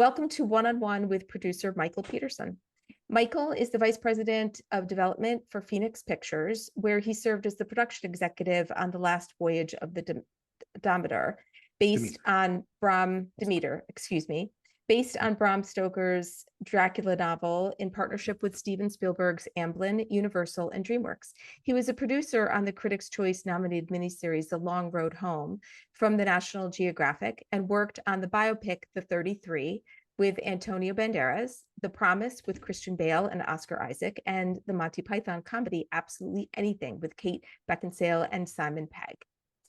Welcome to One-on-One with producer Michael Peterson. Michael is the Vice President of Development for Phoenix Pictures, where he served as the production executive on the last voyage of the Demeter, based on Bram Stoker's Dracula novel in partnership with Steven Spielberg's Amblin, Universal, and DreamWorks. He was a producer on the Critics' Choice nominated miniseries The Long Road Home from the National Geographic and worked on the biopic The 33 with Antonio Banderas, The Promise with Christian Bale and Oscar Isaac, and the Monty Python comedy Absolutely Anything with Kate Beckinsale and Simon Pegg.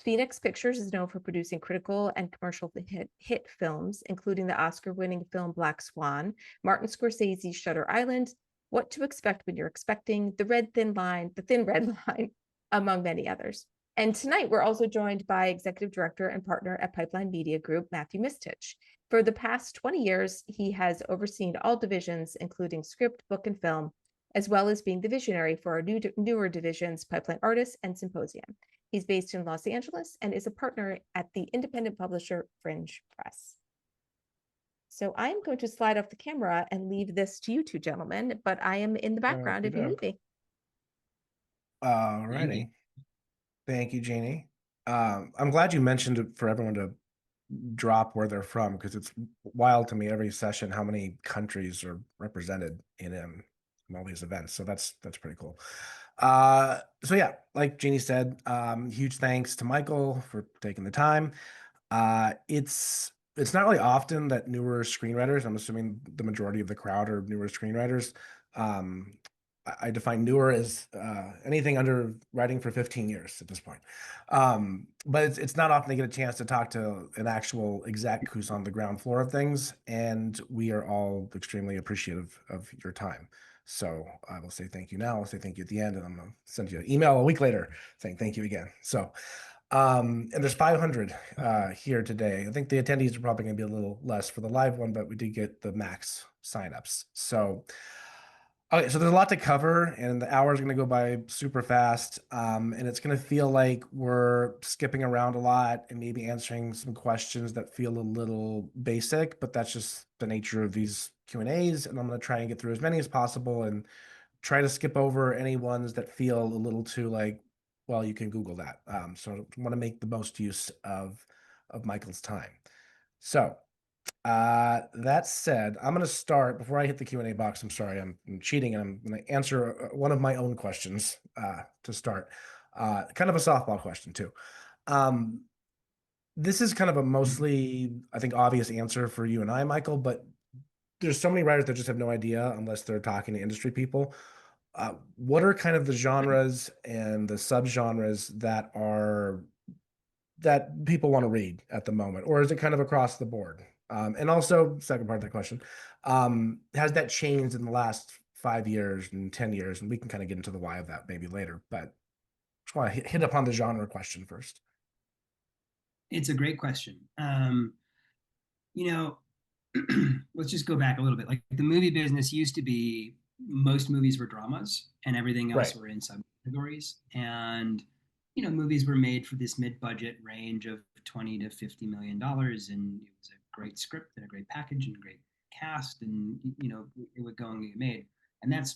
Phoenix Pictures is known for producing critical and commercial hit films, including the Oscar-winning film Black Swan, Martin Scorsese's Shutter Island, What to Expect When You're Expecting, The Thin Red Line, among many others. And tonight, we're also joined by Executive Director and Partner at Pipeline Media Group, Matthew Misetich. For the past 20 years, he has overseen all divisions, including script, book, and film, as well as being the visionary for our newer divisions, Pipeline Artists and Symposium. He's based in Los Angeles and is a partner at the independent publisher Fringe Press. So I'm going to slide off the camera and leave this to you two gentlemen, but I am in the background if you need me. All righty. Thank you, Jeannie. I'm glad you mentioned it for everyone to drop where they're from, because it's wild to me every session how many countries are represented in all these events. So that's pretty cool. So yeah, like Jeannie said, huge thanks to Michael for taking the time. It's not really often that newer screenwriters, I'm assuming the majority of the crowd are newer screenwriters. I define newer as anything under writing for 15 years at this point. But it's not often they get a chance to talk to an actual exec who's on the ground floor of things, and we are all extremely appreciative of your time. So I will say thank you now. I'll say thank you at the end, and I'm going to send you an email a week later saying thank you again. So, and there's 500 here today. I think the attendees are probably going to be a little less for the live one, but we did get the max signups. So, okay, so there's a lot to cover, and the hour is going to go by super fast, and it's going to feel like we're skipping around a lot and maybe answering some questions that feel a little basic, but that's just the nature of these Q&As, and I'm going to try and get through as many as possible and try to skip over any ones that feel a little too like, well, you can Google that. So I want to make the most use of Michael's time. So that said, I'm going to start before I hit the Q&A box. I'm sorry, I'm cheating, and I'm going to answer one of my own questions to start. Kind of a softball question too. This is kind of a mostly, I think, obvious answer for you and I, Michael, but there's so many writers that just have no idea unless they're talking to industry people. What are kind of the genres and the subgenres that people want to read at the moment, or is it kind of across the board? And also, second part of that question, has that changed in the last 5 years and 10 years? And we can kind of get into the why of that maybe later, but just want to hit upon the genre question first. It's a great question. Let's just go back a little bit. Like, the movie business used to be most movies were dramas and everything else were in subcategories. And, movies were made for this mid-budget range of $20 to $50 million. And it was a great script and a great package and a great cast. And, it would go and get made. And that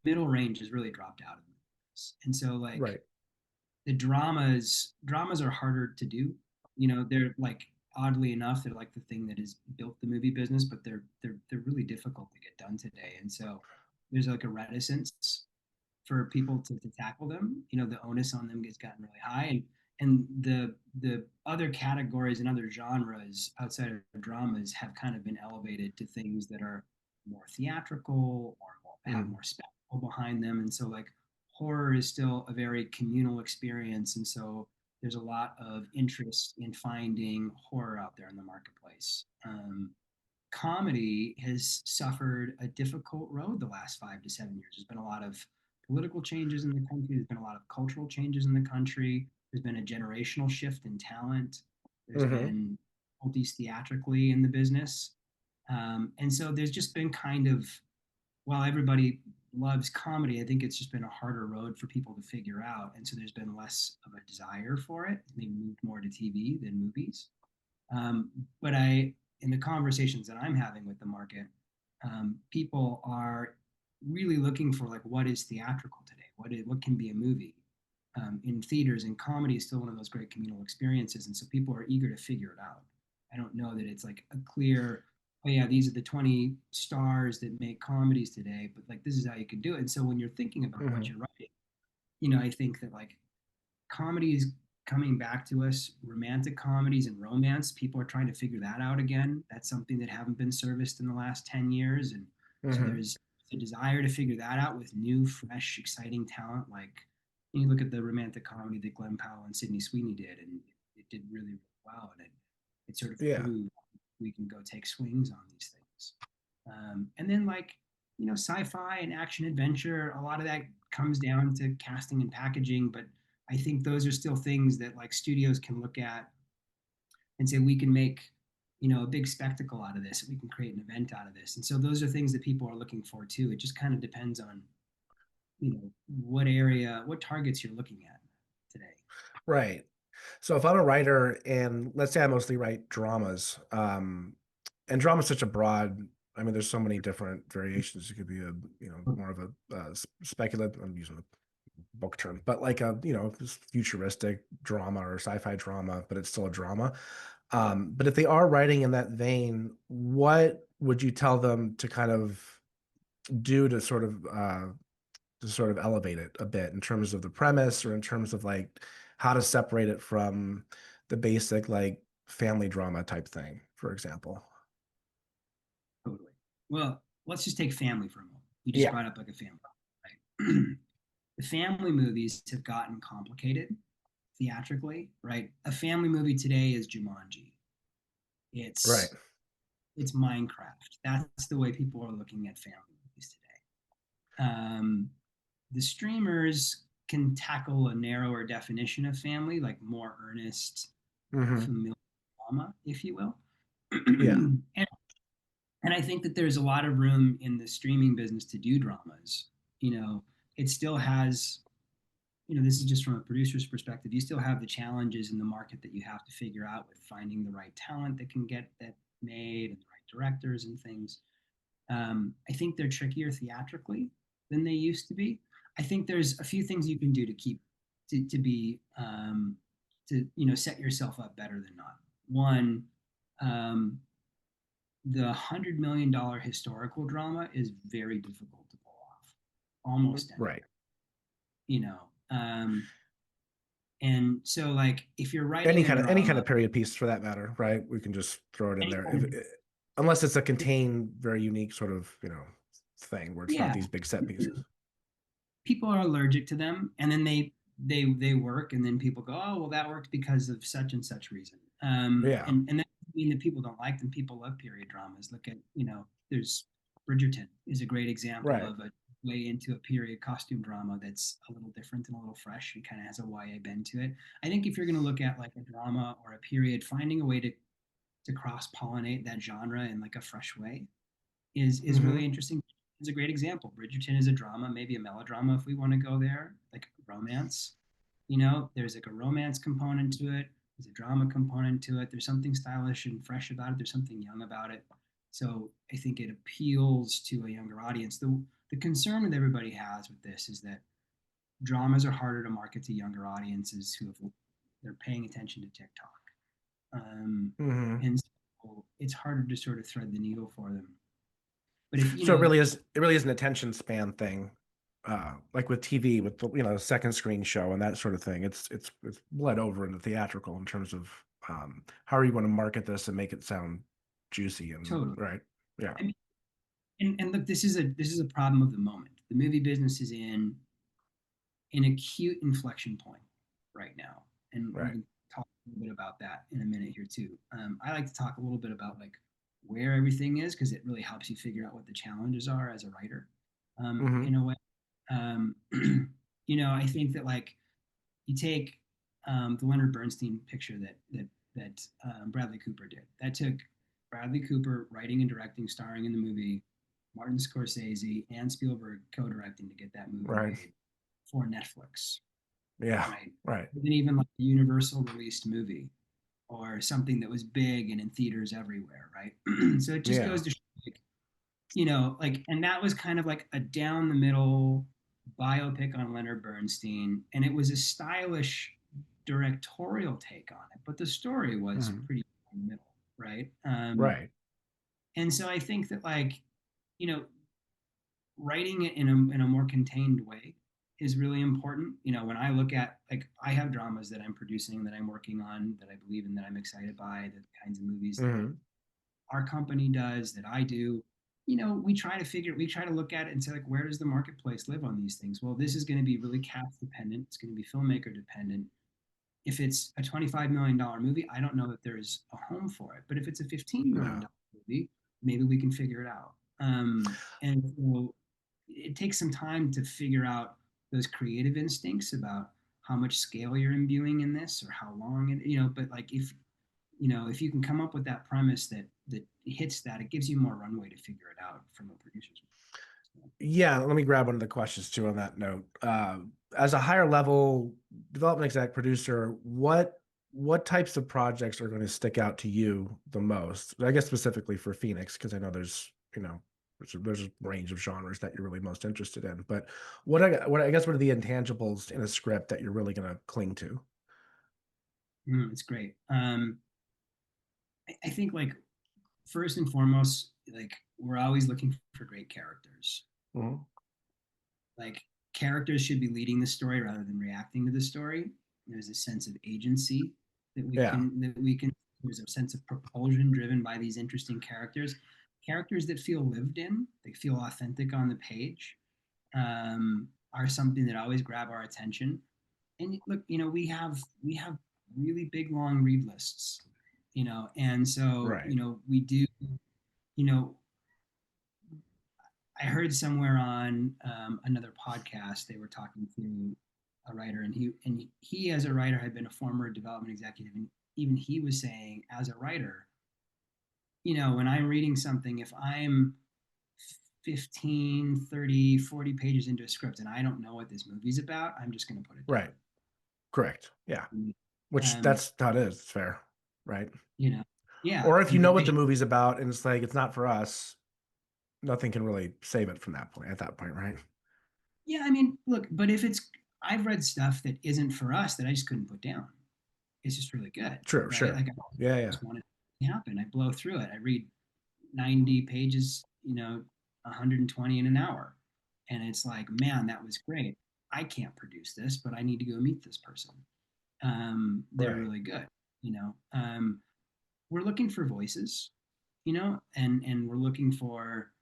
middle range has really dropped out of this. And so, the dramas are harder to do. They're like, oddly enough, they're like the thing that has built the movie business, but they're really difficult to get done today. And so there's like a reticence for people to tackle them. The onus on them gets gotten really high, and the other categories and other genres outside of dramas have kind of been elevated to things that are more theatrical or have more spectacle behind them. And so, like, horror is still a very communal experience, and so there's a lot of interest in finding horror out there in the marketplace. Comedy has suffered a difficult road the last 5 to 7 years. There's been a lot of political changes in the country. There's been a lot of cultural changes in the country. There's been a generational shift in talent. There's been difficulties theatrically in the business. And so there's just been kind of, while everybody loves comedy, I think it's just been a harder road for people to figure out. And so there's been less of a desire for it. They moved more to TV than movies. But I in the conversations that I'm having with the market, people are really looking for like, what is theatrical today? What can be a movie? In theaters, and comedy is still one of those great communal experiences, and so people are eager to figure it out. I don't know that it's like a clear, oh yeah, these are the 20 stars that make comedies today, but like this is how you can do it. And so when you're thinking about what you're writing, I think that like comedy is coming back to us, romantic comedies and romance, people are trying to figure that out again. That's something that haven't been serviced in the last 10 years, and so there's a desire to figure that out with new, fresh, exciting talent. Like you look at the romantic comedy that Glenn Powell and Sydney Sweeney did, and it did really, really well, and it sort of Yeah. proved we can go take swings on these things. And then like sci-fi and action adventure, a lot of that comes down to casting and packaging, but I think those are still things that like studios can look at and say we can make a big spectacle out of this, we can create an event out of this. And so those are things that people are looking for too. It just kind of depends on what targets you're looking at today. Right. So if I'm a writer and let's say I mostly write dramas, and drama is such a broad, I mean, there's so many different variations. It could be more of a speculative, I'm using a book term, but like this futuristic drama or sci-fi drama, but it's still a drama. But if they are writing in that vein, what would you tell them to kind of do to sort of elevate it a bit in terms of the premise or in terms of like how to separate it from the basic like family drama type thing, for example? Totally. Well, let's just take family for a moment. You just Yeah. brought up like a family, right? The family movies have gotten complicated theatrically, right? A family movie today is Jumanji. Right. It's Minecraft. That's the way people are looking at family movies today. The streamers can tackle a narrower definition of family, like more earnest, familial drama, if you will. Yeah. And I think that there's a lot of room in the streaming business to do dramas. It still has, this is just from a producer's perspective, you still have the challenges in the market that you have to figure out with finding the right talent that can get that made and the right directors and things. I think they're trickier theatrically than they used to be. I think there's a few things you can do to keep to be to set yourself up better than not. One, the $100 million historical drama is very difficult to pull off, almost anywhere. Right. And so like if you're writing any kind drama, of period piece for that matter, right? We can just throw it in there unless it's a contained, very unique sort of thing where it's not these big set pieces. People are allergic to them, and then they work, and then people go, oh well, that worked because of such and such reason. And that doesn't mean that people don't like them. People love period dramas. Look at there's Bridgerton is a great example of a way into a period costume drama that's a little different and a little fresh and kind of has a YA bend to it. I think if you're going to look at like a drama or a period, finding a way to cross pollinate that genre in like a fresh way is really interesting. It's a great example. Bridgerton is a drama, maybe a melodrama if we want to go there, like romance. There's like a romance component to it. There's a drama component to it. There's something stylish and fresh about it. There's something young about it. So I think it appeals to a younger audience. The concern that everybody has with this is that dramas are harder to market to younger audiences they're paying attention to TikTok. And so it's harder to sort of thread the needle for them. But if so it really is an attention span thing, like with TV, with the second screen show and that sort of thing. It's bled over into theatrical in terms of how are you going to market this and make it sound juicy and totally right. Yeah. I mean, and look, this is a problem of the moment. The movie business is in an acute inflection point right now, and we can talk a little bit about that in a minute here too. I like to talk a little bit about like where everything is, because it really helps you figure out what the challenges are as a writer. In a way, I think that like you take the Leonard Bernstein picture that Bradley Cooper did. That took Bradley Cooper writing and directing, starring in the movie, Martin Scorsese and Spielberg co-directing to get that movie made for Netflix. Yeah. Right. And even like the Universal released movie or something that was big and in theaters everywhere, right? So it just Yeah. goes to show, like, you know, like, and that was kind of like a down the middle biopic on Leonard Bernstein, and it was a stylish directorial take on it, but the story was Mhm. pretty in the middle, right? Right. And so I think that, like, you know, writing it in a more contained way is really important. You know, when I look at, like, I have dramas that I'm producing, that I'm working on, that I believe in, that I'm excited by, the kinds of movies that Hmm. our company does, that I do. You know, we try to look at it and say, like, where does the marketplace live on these things? Well, this is going to be really cast dependent. It's going to be filmmaker dependent. If it's a $25 million movie, I don't know that there's a home for it. But if it's a $15 million No. movie, maybe we can figure it out. And so it takes some time to figure out those creative instincts about how much scale you're imbuing in this, or how long it, you know, but like, if, you know, if you can come up with that premise that hits that, it gives you more runway to figure it out from a producer's. Yeah, let me grab one of the questions too on that note. As a higher level development exec producer, what types of projects are going to stick out to you the most? I guess specifically for Phoenix, because I know there's, there's a range of genres that you're really most interested in. But what I guess what are the intangibles in a script that you're really going to cling to? It's great. I think, like, first and foremost, like, we're always looking for great characters. Mhm. Like, characters should be leading the story rather than reacting to the story. There's a sense of agency Yeah, that we can there's a sense of propulsion driven by these interesting characters that feel lived in, they feel authentic on the page, are something that always grab our attention. And look, you know, we have really big long read lists, you know, and so, right. you know, we do, you know, I heard somewhere on another podcast, they were talking to a writer, and he as a writer had been a former development executive, and even he was saying, as a writer, you know, when I'm reading something, if I'm 15, 30, 40 pages into a script and I don't know what this movie's about, I'm just going to put it Right. Correct. Yeah. down. Which Um, that's how it is. It's fair. Right. you know, yeah, Or if you and know I what the movie's about and it's like it's not for us, nothing can really save it from that point at that point, right? yeah, I mean, look, but if it's, I've read stuff that isn't for us that I just couldn't put down. It's just really good, True, right? sure. Like, I Yeah, yeah. just want it to happen. I blow through it. I read 90 pages, you know, 120 in an hour. And it's like, man, that was great. I can't produce this, but I need to go meet this person. They're Right. really good, you know. We're looking for voices, you know, and we're looking for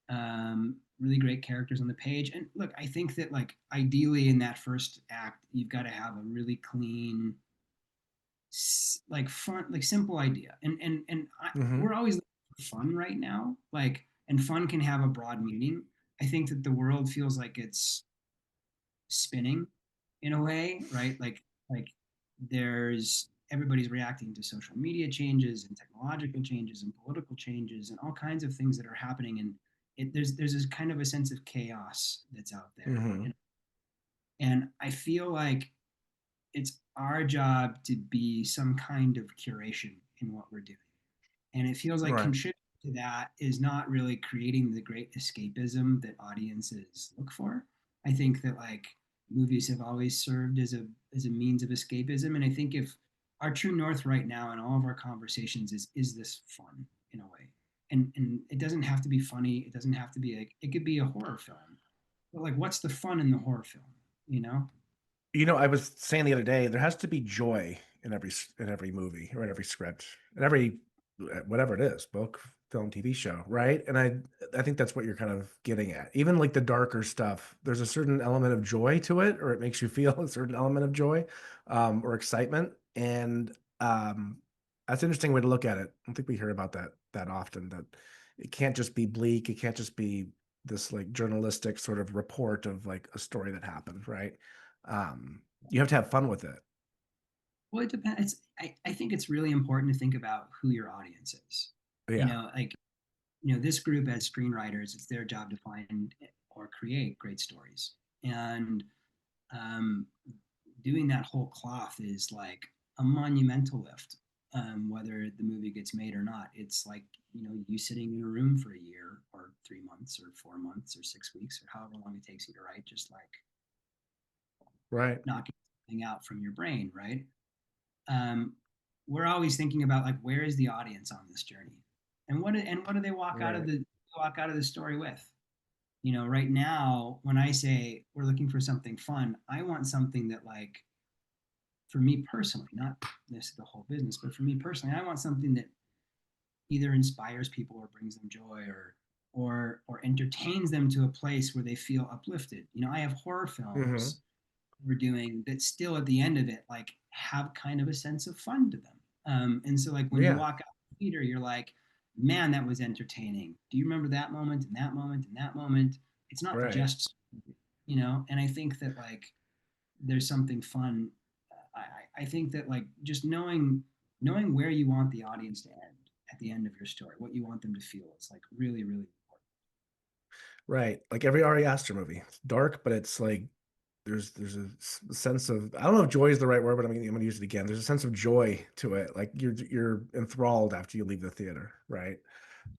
really great characters on the page. And look, I think that, like, ideally in that first act, you've got to have a really clean, like, fun, like, simple idea. Hmm. We're always looking for fun right now. Like, and fun can have a broad meaning. I think that the world feels like it's spinning in a way, right? Like there's everybody's reacting to social media changes and technological changes and political changes and all kinds of things that are happening, and there's this kind of a sense of chaos that's out there, Hmm. and I feel like it's our job to be some kind of curation in what we're doing. And it feels like Right. contributing to that is not really creating the great escapism that audiences look for. I think that, like, movies have always served as a means of escapism. And I think if our true north right now in all of our conversations is this fun in a way. And it doesn't have to be funny. It doesn't have to be like, it could be a horror film. But, like, what's the fun in the horror film? You know? I was saying the other day, there has to be joy in every movie or in every script, in every whatever it is, book, film, TV show, right? And I think that's what you're kind of getting at. Even like the darker stuff, there's a certain element of joy to it, or it makes you feel a certain element of joy, or excitement. And that's an interesting way to look at it. I don't think we hear about that often. That it can't just be bleak. It can't just be this like journalistic sort of report of like a story that happened, right? You have to have fun with it. Well, it depends. I think it's really important to think about who your audience is. You Yeah. know, like, you know, this group as screenwriters, it's their job to find or create great stories. And um, doing that whole cloth is like a monumental lift. whether the movie gets made or not. It's like, you sitting in a room for a year or 3 months or 4 months or 6 weeks or however long it takes you to write, just like Right. knocking something out from your brain, right? um, we're always thinking about like, where is the audience on this journey, and what do they walk out of Right. the story with? Right now, when I say we're looking for something fun, I want something that, like, for me personally, not this the whole business, but for me personally, I want something that either inspires people or brings them joy, or entertains them to a place where they feel uplifted. I have horror Mm-hmm. films we're doing that still at the end of it, like, have kind of a sense of fun to them. And so, like, when you Yeah. walk out the theater, you're like, man, that was entertaining. Do you remember that moment and that moment and that moment? It's not Right. just, and I think that, like, there's something fun. I think that, like, just knowing where you want the audience to end at the end of your story, what you want them to feel, is like really, really important. Right. Like every Ari Aster movie. It's dark, but it's like there's a sense of, I don't know if joy is the right word, but I'm gonna use it again. There's a sense of joy to it. Like you're enthralled after you leave the theater, right?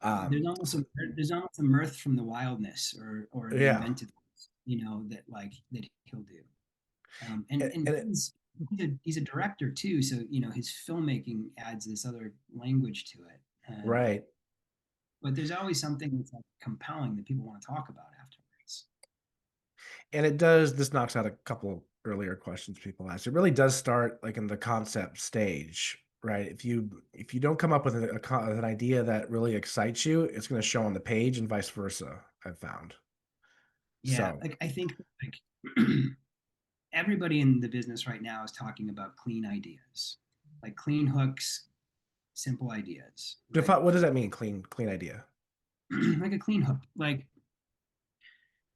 There's almost So, a there's almost a mirth from the wildness, or the yeah. inventiveness, that, like, that he'll do. And And it, he's a director too, so his filmmaking adds this other language to it. right. But there's always something that's, like, compelling that people want to talk about afterwards. And it does, this knocks out a couple earlier questions people asked. It really does start like in the concept stage, right? If you don't come up with an idea that really excites you, it's going to show on the page and vice versa, I've found. Yeah, So, like, I think, like, everybody in the business right now is talking about clean ideas, like clean hooks, simple ideas, right? what does that mean? Clean idea. Like a clean hook, like,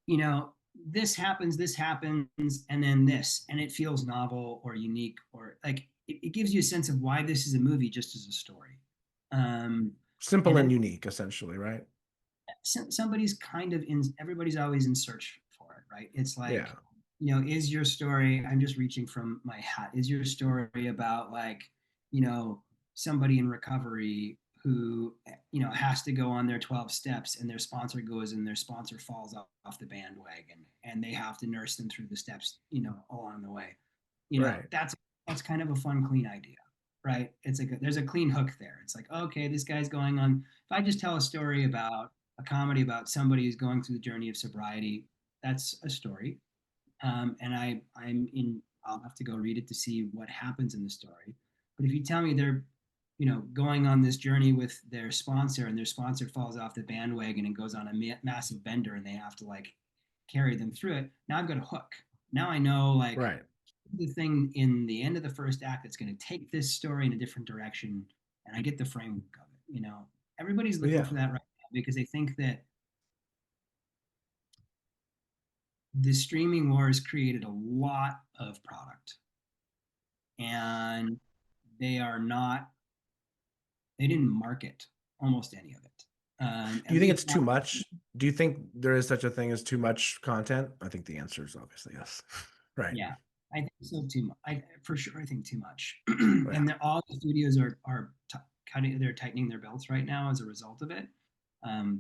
you know, this happens, and then this, and it feels novel or unique, or like, it gives you a sense of why this is a movie just as a story. Um, Simple and and then unique, essentially, right? somebody's kind of in, everybody's always in search for it, right? It's like, Yeah. is your story, I'm just reaching from my hat, is your story about, like, you know, somebody in recovery who, has to go on their 12 steps, and their sponsor goes, and their sponsor falls off the bandwagon, and they have to nurse them through the steps, along the way. Right. That's kind of a fun, clean idea, right? It's like, there's a clean hook there. It's like, okay, this guy's going on. If I just tell a story about a comedy about somebody who's going through the journey of sobriety, that's a story. And I'm in. I'll have to go read it to see what happens in the story. But if you tell me they're, going on this journey with their sponsor, and their sponsor falls off the bandwagon and goes on a massive bender, and they have to, like, carry them through it. Now I've got a hook. Now I know, like, Right. the thing in the end of the first act that's going to take this story in a different direction, and I get the framework of it. Everybody's looking Yeah. for that right now because they think that the streaming wars created a lot of product, and they are not they didn't market almost any of it, Do you at think least it's too not. much? Do you think there is such a thing as too much content? I think the answer is obviously yes. Right. Yeah, I think so too much. For sure, I think too much. Yeah. And all the studios are cutting, they're tightening their belts right now as a result of it.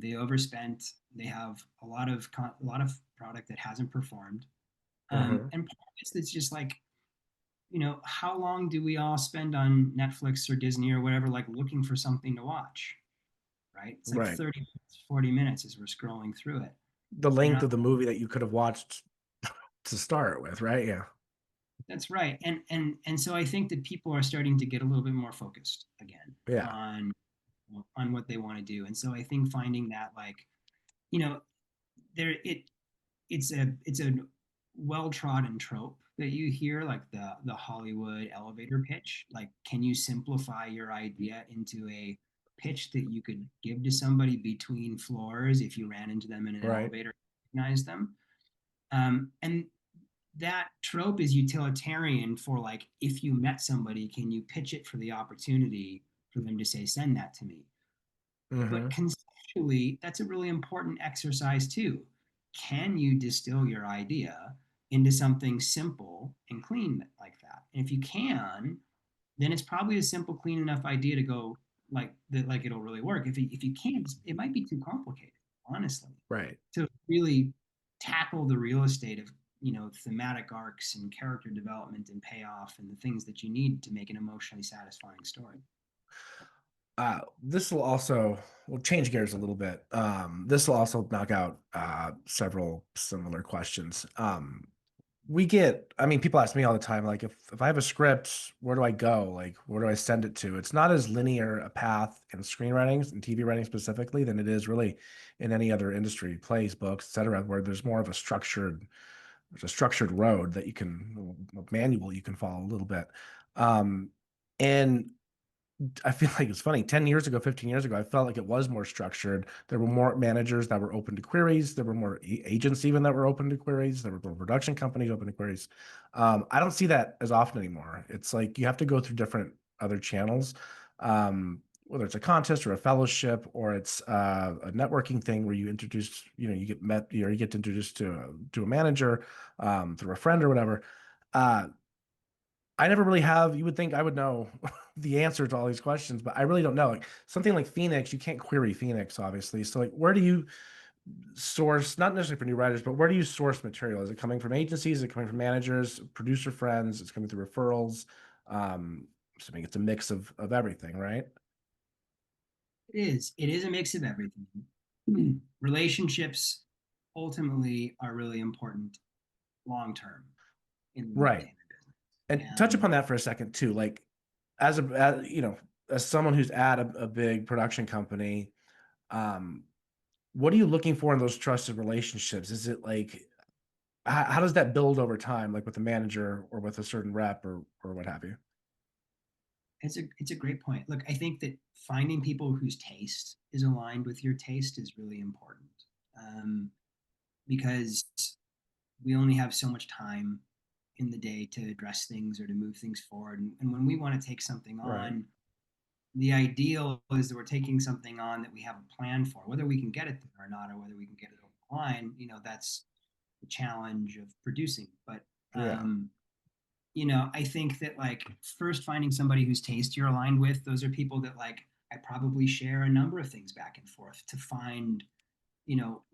They overspent. They have a lot of product that hasn't performed. Hmm. And part of it's just like, how long do we all spend on Netflix or Disney or whatever, like, looking for something to watch, right? It's like Right. 30 minutes, 40 minutes as we're scrolling through it. The You're length not, of the movie that you could have watched to start with, right? Yeah. that's right. And so I think that people are starting to get a little bit more focused again Yeah. on what they want to do. And so I think finding that, like, you know, there it's a well trodden trope that you hear, like the Hollywood elevator pitch. Like, can you simplify your idea into a pitch that you could give to somebody between floors if you ran into them in an Right. elevator, recognize them? And that trope is utilitarian for, like, if you met somebody, can you pitch it for the opportunity for them to say, send that to me? But Hmm. conceptually, that's a really important exercise too. Can you distill your idea into something simple and clean like that? And if you can, then it's probably a simple, clean enough idea to go like that, like it'll really work. If you can't, it might be too complicated, honestly, Right. to really tackle the real estate of, thematic arcs and character development and payoff and the things that you need to make an emotionally satisfying story. This will also, we'll change gears a little bit. This will also knock out several similar questions. I mean, people ask me all the time, like, if I have a script, where do I go? Like, where do I send it to? It's not as linear a path in screenwriting and TV writing specifically than it is really in any other industry, plays, books, etc., where there's more of there's a structured road that manual you can follow a little bit. And I feel like it's funny. 10 years ago, 15 years ago, I felt like it was more structured. There were more managers that were open to queries. There were more agents even that were open to queries. There were more production companies open to queries. I don't see that as often anymore. It's like you have to go through different other channels, whether it's a contest or a fellowship or it's a networking thing where you introduce, you get met, or you get introduced to a manager through a friend or whatever. I never really have. You would think I would know the answer to all these questions, but I really don't know. Like something like Phoenix, you can't query Phoenix, obviously. So, like, where do you source, not necessarily for new writers, but where do you source material? Is it coming from agencies? Is it coming from managers, producer friends? It's coming through referrals. Assuming it's a mix of everything, right? It is. It is a mix of everything. Relationships ultimately are really important long term in the Right. entertainment business. And touch And upon that for a second too. Like, as someone who's at a big production company, um, what are you looking for in those trusted relationships? Is it like how does that build over time, like with a manager or with a certain rep or what have you? it's a great point. Look, I think that finding people whose taste is aligned with your taste is really important, because we only have so much time in the day to address things or to move things forward. And when we want to take something Right. on, the ideal is that we're taking something on that we have a plan for, whether we can get it there or not, or whether we can get it over the line. That's the challenge of producing. But Yeah. I think that like first finding somebody whose taste you're aligned with, those are people that like I probably share a number of things back and forth to find, you know,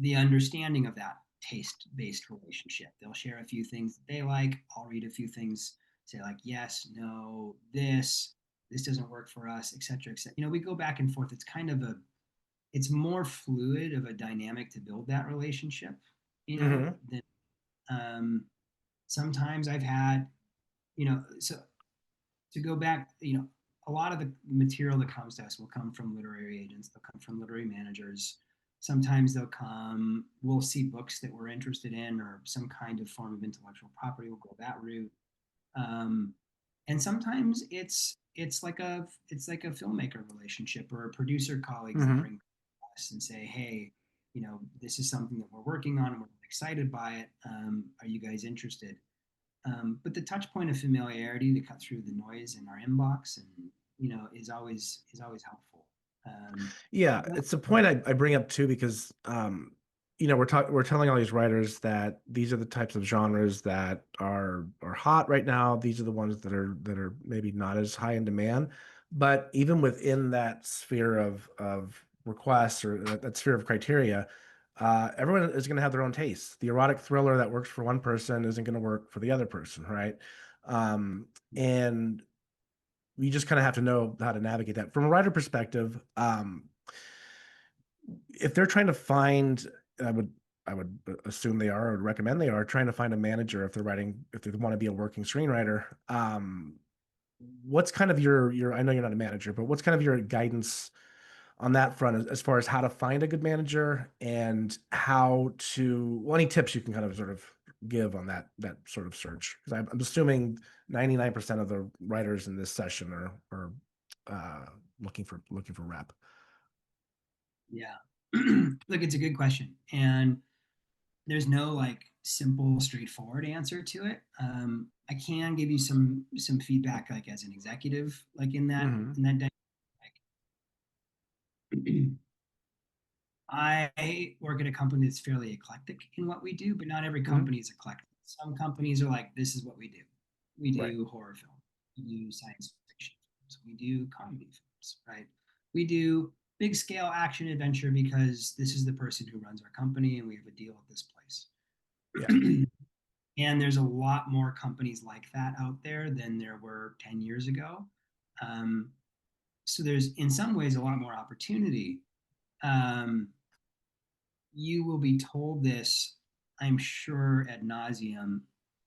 the understanding of that taste-based relationship. They'll share a few things that they like. I'll read a few things, say like yes, no, this doesn't work for us, et cetera, et cetera. We go back and forth. It's more fluid of a dynamic to build that relationship, Hmm. than sometimes I've had, so to go back, a lot of the material that comes to us will come from literary agents, they'll come from literary managers. Sometimes we'll see books that we're interested in or some kind of form of intellectual property, we'll go that route. Um, and sometimes it's like a filmmaker relationship or a producer colleagues that Hmm. bring us and say, hey, this is something that we're working on and we're excited by it. Are you guys interested? But the touch point of familiarity to cut through the noise in our inbox and is always helpful. Yeah, But it's a point I bring up too because we're telling all these writers that these are the types of genres that are hot right now. These are the ones that are maybe not as high in demand. But even within that sphere of requests or that sphere of criteria, everyone is going to have their own tastes. The erotic thriller that works for one person isn't going to work for the other person, right? And you just kind of have to know how to navigate that from a writer perspective. If they're trying to find, I would assume they are, or would recommend they are trying to find a manager if they want to be a working screenwriter. What's kind of your I know you're not a manager, but what's kind of your guidance on that front as far as how to find a good manager and any tips you can kind of sort of give on that sort of search? Because I'm assuming 99% of the writers in this session are uh, looking for rep. yeah, look, it's a good question, and there's no like simple, straightforward answer to it. I can give you some feedback, like as an executive, like in that Hmm. in that dynamic. I work at a company that's fairly eclectic in what we do, but not every Hmm. company is eclectic. Some companies are like, this is what we do. We Right. do horror film. We do science fiction films. We do comedy films, right? We do big scale action adventure because this is the person who runs our company and we have a deal at this place. Yeah. And there's a lot more companies like that out there than there were 10 years ago. So there's, in some ways, a lot more opportunity. You will be told this, I'm sure, ad nauseum,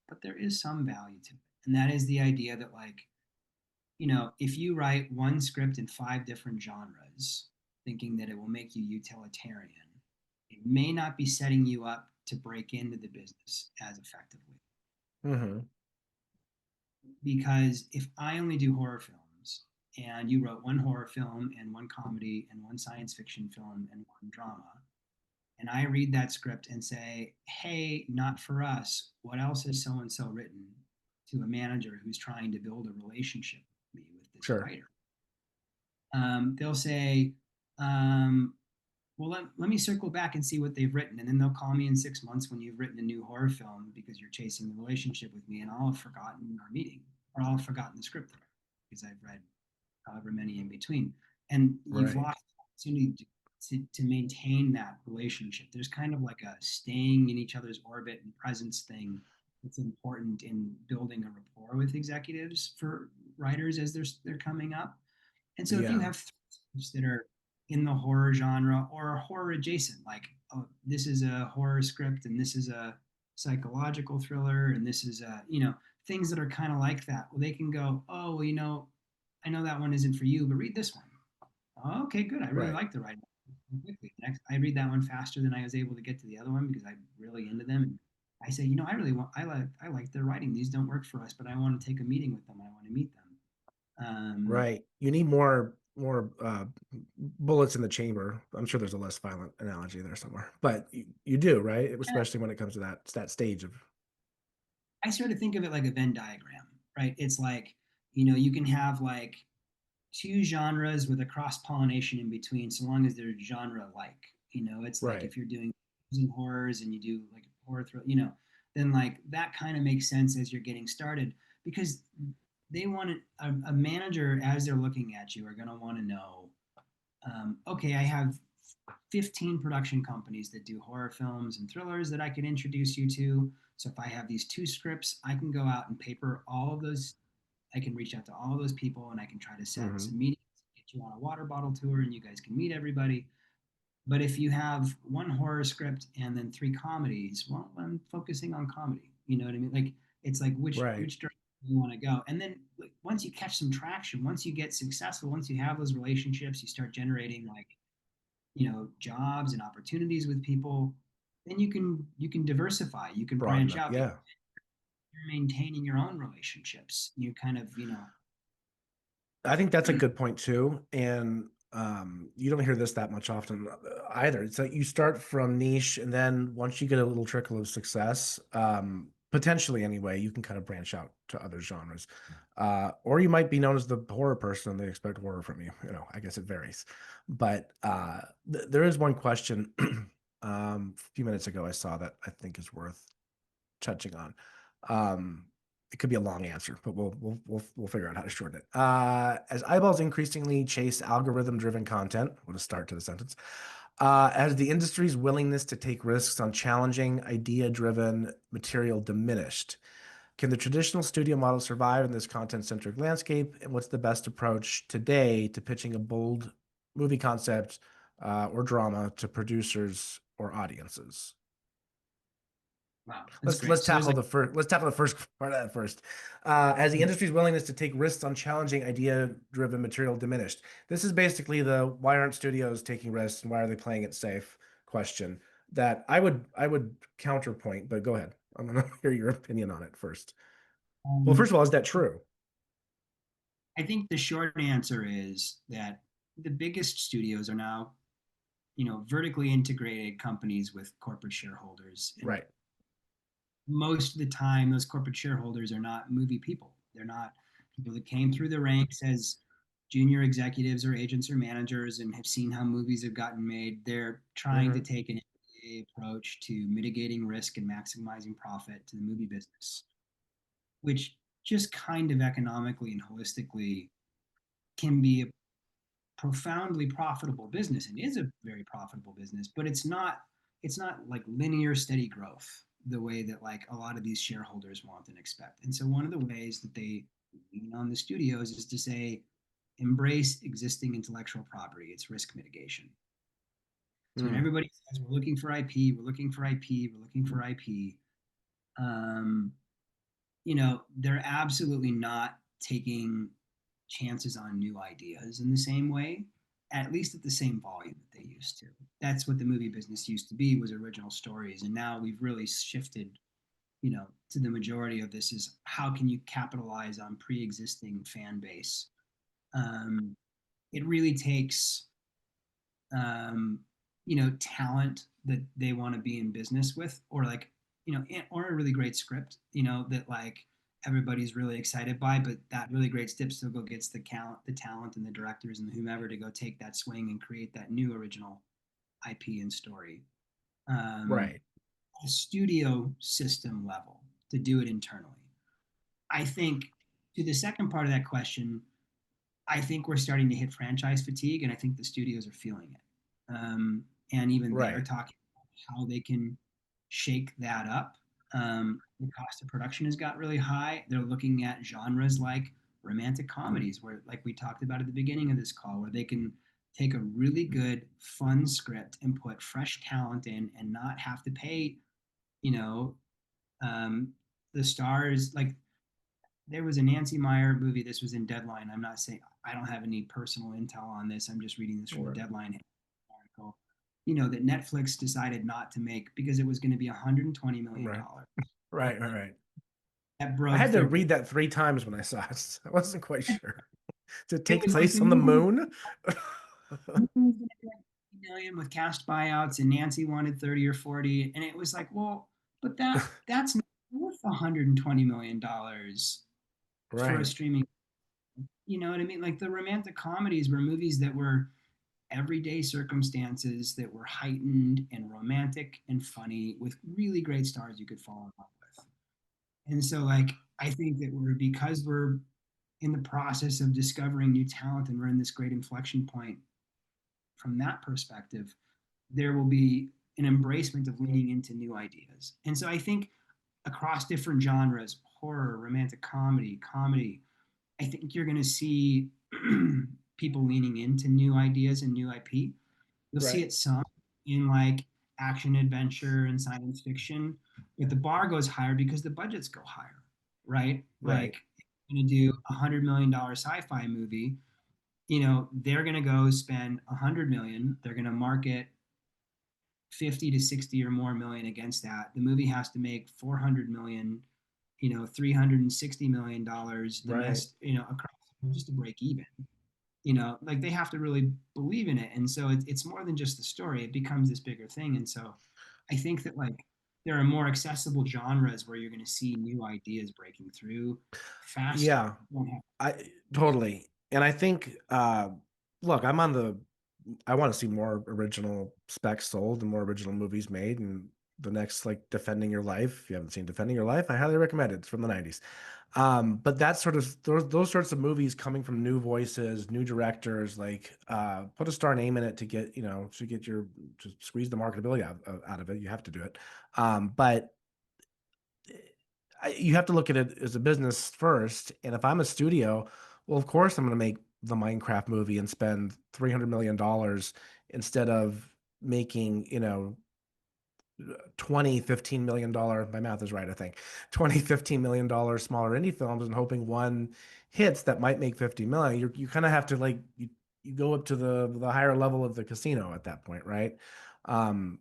but there is some value to it. And that is the idea that, like, if you write one script in 5 different genres, thinking that it will make you utilitarian, it may not be setting you up to break into the business as effectively. Mm-hmm. Because if I only do horror films and you wrote one horror film and one comedy and one science fiction film and one drama, and I read that script and say, hey, not for us, what else has so and so written, to a manager who's trying to build a relationship with me, with this Sure. writer, they'll say, well, let me circle back and see what they've written. And then they'll call me in 6 months when you've written a new horror film because you're chasing the relationship with me, and I'll have forgotten our meeting, or I'll have forgotten the script because I've read however many in between. And you've Right. lost the opportunity to maintain that relationship. There's kind of like a staying in each other's orbit and presence thing that's important in building a rapport with executives for writers as they're coming up. And so if you Yeah. have scripts that are in the horror genre or horror adjacent, like, oh, this is a horror script and this is a psychological thriller and this is a, things that are kind of like that, well, they can go, oh, well, I know that one isn't for you, but read this one. Oh, okay, good. I really Right. like the writing. Quickly. I read that one faster than I was able to get to the other one because I'm really into them. And I say, I like their writing. These don't work for us, but I want to take a meeting with them. I want to meet them. Right. You need more bullets in the chamber. I'm sure there's a less violent analogy there somewhere, but you do, right? Especially when it comes to that stage of. I sort of think of it like a Venn diagram, right? It's like, you can have like 2 genres with a cross pollination in between, so long as they're genre like. It's like Right. if you're doing horrors and you do like horror thrill, then like that kind of makes sense as you're getting started, because they want a manager, as they're looking at you, are going to want to know, okay, I have 15 production companies that do horror films and thrillers that I could introduce you to. So if I have these 2 scripts, I can go out and paper all of those. I can reach out to all of those people and I can try to set Mm-hmm. some meetings, get you on a water bottle tour, and you guys can meet everybody. But if you have one horror script and then 3 comedies, well, I'm focusing on comedy. You know what I mean? Like, it's like which Right. direction you want to go. And then, like, once you catch some traction, once you get successful, once you have those relationships, you start generating, like, jobs and opportunities with people, then you can diversify, you can Broaden branch up. out, because Yeah. you're maintaining your own relationships. You kind of, I think that's a good point too. And you don't hear this that much often either. It's like you start from niche, and then once you get a little trickle of success, potentially anyway, you can kind of branch out to other genres. Or you might be known as the horror person and they expect horror from you. I guess it varies. But there is one question a few minutes ago I saw that I think is worth touching on. It could be a long answer, but we'll figure out how to shorten it. As eyeballs increasingly chase algorithm-driven content, what a start to the sentence. Has the industry's willingness to take risks on challenging, idea-driven material diminished? Can the traditional studio model survive in this content-centric landscape? And what's the best approach today to pitching a bold movie concept or drama to producers or audiences? wow, that's great. Let's So there's tackle like, the first part of that first. As the industry's willingness to take risks on challenging idea-driven material diminished. This is basically the why aren't studios taking risks and why are they playing it safe question that I would counterpoint, but go ahead. I'm gonna hear your opinion on it first. Well, first um, of all, is that true? I think the short answer is that the biggest studios are now, vertically integrated companies with corporate shareholders. And Right. most of the time, those corporate shareholders are not movie people. They're not people that came through the ranks as junior executives or agents or managers and have seen how movies have gotten made. They're trying to Mm-hmm. take an approach to mitigating risk and maximizing profit to the movie business, which just kind of economically and holistically can be a profoundly profitable business, and is a very profitable business, but it's not like linear steady growth the way that like a lot of these shareholders want and expect. And so one of the ways that they lean on the studios is to say, embrace existing intellectual property. It's risk mitigation. So when everybody says we're looking for IP, we're looking for IP, we're looking for IP, um, they're absolutely not taking chances on new ideas in the same way, at least at the same volume that they used to. That's what the movie business used to be, was original stories. And now we've really shifted, to the majority of this is how can you capitalize on pre-existing fan base? It really takes talent that they want to be in business with, or like, or a really great script, that like everybody's really excited by, but that really great script still go gets the talent and the directors and whomever to go take that swing and create that new original IP and story. Right. A studio system level to do it internally. I think to the second part of that question, I think we're starting to hit franchise fatigue, and I think the studios are feeling it. And even they're Right. talking about how they can shake that up. The cost of production has got really high. They're looking at genres like romantic comedies, where, like we talked about at the beginning of this call, where they can take a really good, fun script and put fresh talent in and not have to pay, you know, the stars. Like there was a Nancy Meyer movie. This was in Deadline. I'm not saying, I don't have any personal intel on this. I'm just reading this from a Deadline article. That Netflix decided not to make because it was going to be $120 million. Right. That I broke had to their. read that 3 times when I saw it. I wasn't quite sure. To It take was like place the on the movie moon? was going to be like 50 million with cast buyouts, and Nancy wanted 30 or 40, and it was like, well, but that's not worth $120 million for a Right. streaming. You know what I mean? Like the romantic comedies were movies that were everyday circumstances that were heightened and romantic and funny with really great stars you could fall in love with. And so, like, I think that because we're in the process of discovering new talent and we're in this great inflection point from that perspective, there will be an embracement of leaning into new ideas. And so I think across different genres, horror, romantic comedy, I think you're going to see people leaning into new ideas and new IP. You'll see Right. it some in like action adventure and science fiction, but the bar goes higher because the budgets go higher, right? Right. Like, going to do $100 million sci-fi movie, they're going to go spend 100 million. They're going to market 50 to 60 or more million against that. The movie has to make 400 million, $360 million Right. domestic, across just to break even. Like they have to really believe in it. And so it's more than just the story. It becomes this bigger thing. And so I think that like there are more accessible genres where you're going to see new ideas breaking through faster. Yeah. I totally. And I think look, I want to see more original specs sold and more original movies made, and the next like Defending Your Life. If you haven't seen Defending Your Life, I highly recommend it. It's from the 90s. But that sort of those sorts of movies coming from new voices, new directors, like put a star name in it to get, to squeeze the marketability out of it. You have to do it. But you have to look at it as a business first. And if I'm a studio, well, of course I'm going to make the Minecraft movie and spend $300 million instead of making, 15 million dollar, my math is right, I think, 15 million dollar smaller indie films and hoping one hits that might make 50 million. You kind of have to like, you go up to the higher level of the casino at that point, right? Um,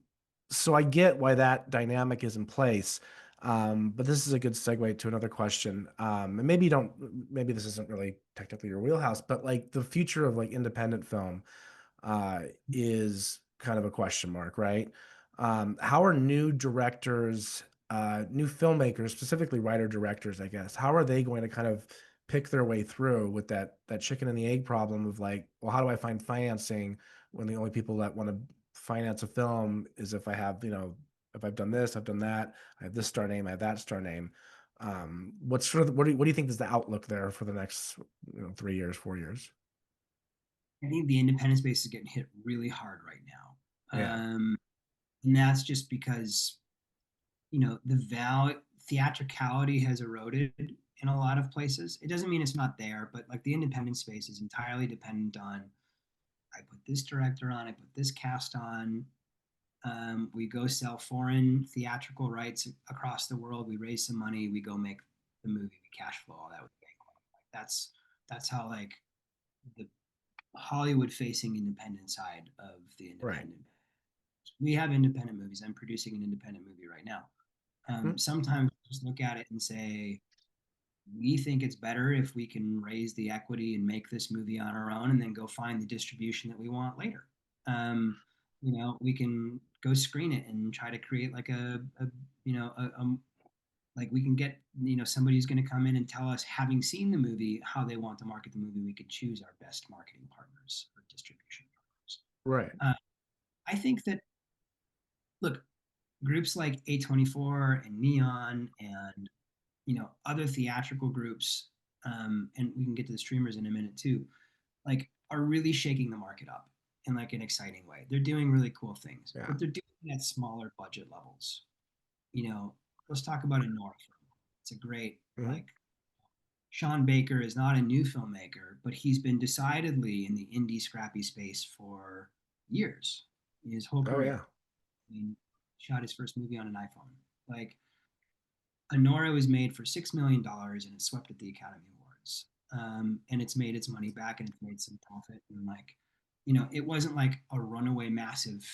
so I get why that dynamic is in place. But this is a good segue to another question. And maybe this isn't really technically your wheelhouse, but like the future of like independent film is kind of a question mark, right? How are new directors, new filmmakers, specifically writer directors, I guess, how are they going to kind of pick their way through with that chicken and the egg problem of like, well, how do I find financing when the only people that want to finance a film is if I have, if I've done this, I've done that, I have this star name, I have that star name. What's sort of what do you think is the outlook there for the next 3 years, 4 years? I think the independent space is getting hit really hard right now. Yeah. And that's just because, the theatricality has eroded in a lot of places. It doesn't mean it's not there, but like the independent space is entirely dependent on, I put this director on, I put this cast on. We go sell foreign theatrical rights across the world. We raise some money. We go make the movie. We cash flow all that with bank loan. Like that's how like the Hollywood facing independent side of the Right. independent. We have independent movies. I'm producing an independent movie right now. Mhm. Sometimes just look at it and say, we think it's better if we can raise the equity and make this movie on our own and then go find the distribution that we want later. We can go screen it and try to create like like we can get, somebody who's going to come in and tell us, having seen the movie, how they want to market the movie. We could choose our best marketing partners or distribution partners. Right. I think that, look, groups like A24 and Neon and other theatrical groups, and we can get to the streamers in a minute too, like are really shaking the market up in like an exciting way. They're doing really cool things, Yeah. but they're doing it at smaller budget levels. Let's talk about Anora. It's a great Mhm. Sean Baker is not a new filmmaker, but he's been decidedly in the indie scrappy space for years, his whole Oh career. yeah. I mean, shot his first movie on an iPhone. Like Anora was made for $6 million and it swept at the Academy Awards. And it's made its money back and it's made some profit. And like, it wasn't like a runaway massive,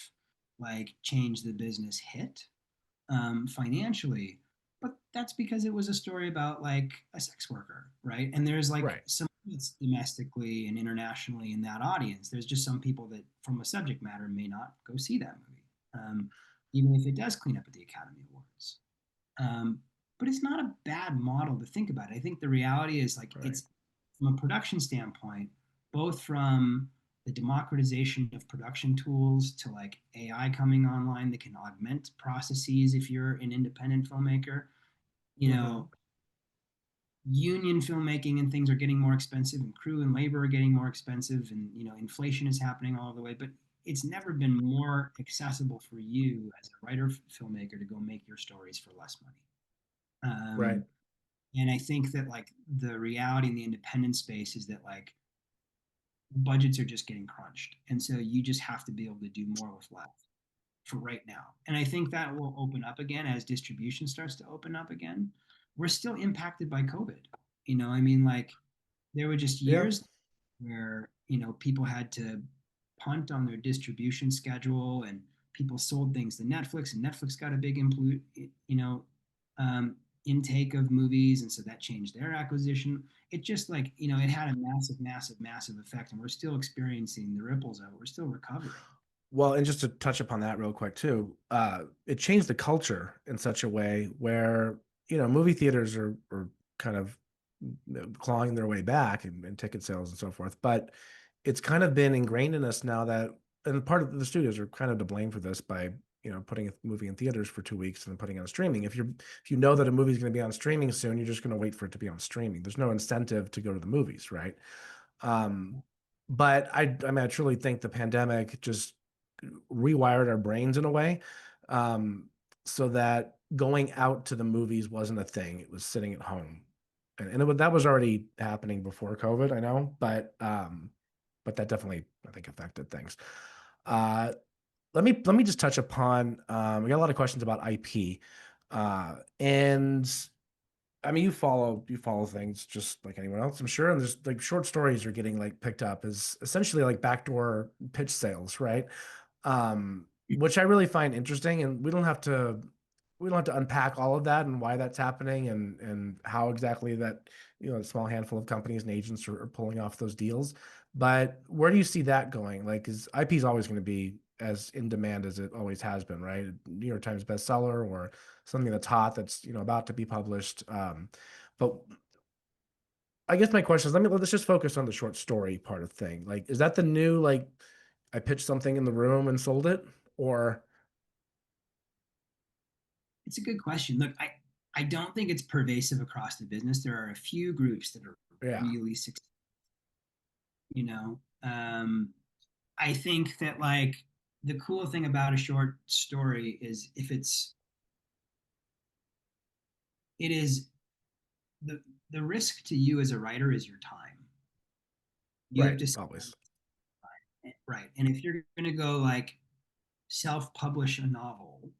like change the business hit financially, but that's because it was a story about like a sex worker, right? And there's like Right. some it's domestically and internationally in that audience. There's just some people that, from a subject matter, may not go see that movie, even if it does clean up at the Academy Awards. Um, but it's not a bad model to think about. I think the reality is like Right. it's from a production standpoint, both from the democratization of production tools to like AI coming online that can augment processes if you're an independent filmmaker. You Mhm. know, union filmmaking and things are getting more expensive and crew and labor are getting more expensive and inflation is happening all the way, but it's never been more accessible for you as a writer filmmaker to go make your stories for less money. Right. And I think that like the reality in the independent space is that like budgets are just getting crunched. And so you just have to be able to do more with less for right now. And I think that will open up again as distribution starts to open up again. We're still impacted by COVID. I mean, like there were just Yeah. years where, people had to punt on their distribution schedule and people sold things to Netflix and Netflix got a big um, intake of movies. And so that changed their acquisition. It just like, it had a massive, massive, massive effect. And we're still experiencing the ripples of it. We're still recovering. Well, and just to touch upon that real quick too, it changed the culture in such a way where movie theaters are kind of clawing their way back and ticket sales and so forth. But it's kind of been ingrained in us now that, and part of the studios are kind of to blame for this by putting a movie in theaters for 2 weeks and then putting it on streaming. If you know that a movie is going to be on streaming soon, you're just going to wait for it to be on streaming. There's no incentive to go to the movies, right? Um, but I mean, I truly think the pandemic just rewired our brains in a way, um, so that going out to the movies wasn't a thing. It was sitting at home, and that was already happening before COVID. I know, but that definitely I think affected things. Uh, let me just touch upon. We got a lot of questions about IP, and I mean, you follow things just like anyone else, I'm sure. And there's like short stories are getting like picked up as essentially like backdoor pitch sales, right? Which I really find interesting. And we don't have to unpack all of that and why that's happening and how exactly that a small handful of companies and agents are pulling off those deals. But where do you see that going? Like, is IP is always going to be as in demand as it always has been, right? New York Times bestseller or something that's hot that's about to be published. But I guess my question is, let's just focus on the short story part of thing. Like, is that the new like I pitched something in the room and sold it, or It's a good question. Look, I don't think it's pervasive across the business. There are a few groups that are Yeah. really successful. You know, I think that like the cool thing about a short story is if it is the risk to you as a writer is your time. You have Right. to spend Always. time, right? And if you're going to go like self-publish a novel,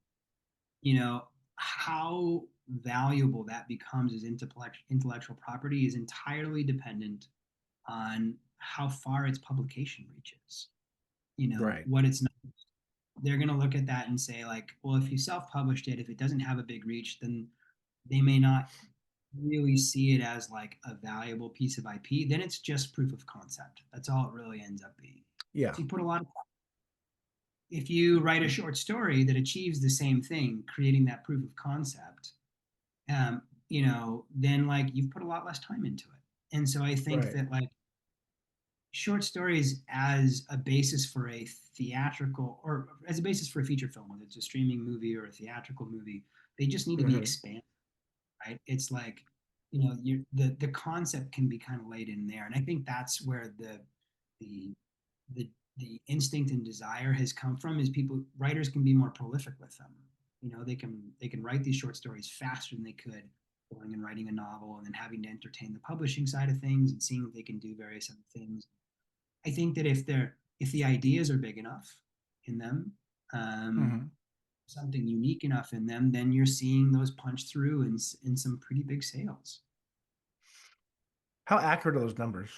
you know, how valuable that becomes as intellectual property is entirely dependent on how far its publication reaches. You know, Right. what it's not. They're going to look at that and say like, well, if you self-published it, if it doesn't have a big reach, then they may not really see it as like a valuable piece of IP. Then it's just proof of concept. That's all it really ends up being. Yeah. So you put a lot of, if you write a short story that achieves the same thing, creating that proof of concept, you know, then like you've put a lot less time into it. And so I think Right. that like short stories as a basis for a theatrical or as a basis for a feature film, whether it's a streaming movie or a theatrical movie, they just need to be expanded, right? It's like, you know, the concept can be kind of laid in there, and I think that's where the the the instinct and desire has come from. Is people writers can be more prolific with them. You know, they can write these short stories faster than they could going and writing a novel and then having to entertain the publishing side of things and seeing if they can do various other things. I think that if the ideas are big enough in them, Mhm. something unique enough in them, then you're seeing those punch through in some pretty big sales. How accurate are those numbers?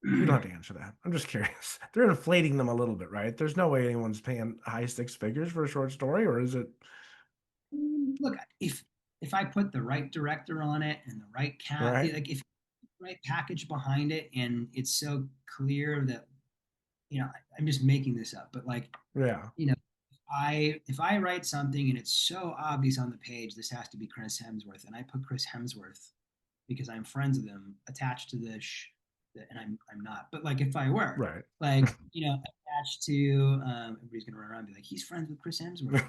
You don't have to answer that. I'm just curious. They're inflating them a little bit, right? There's no way anyone's paying high six figures for a short story, or is it? Look, if I put the right director on it and the right cat, Right. like if the right package behind it, and it's so clear that, you know, I'm just making this up, but like, Yeah. you know, if I write something and it's so obvious on the page, this has to be Chris Hemsworth, and I put Chris Hemsworth because I'm friends with him attached to and I'm not, but like if I were Right. like, you know, attached to, everybody's gonna run around and be like, he's friends with Chris Hemsworth.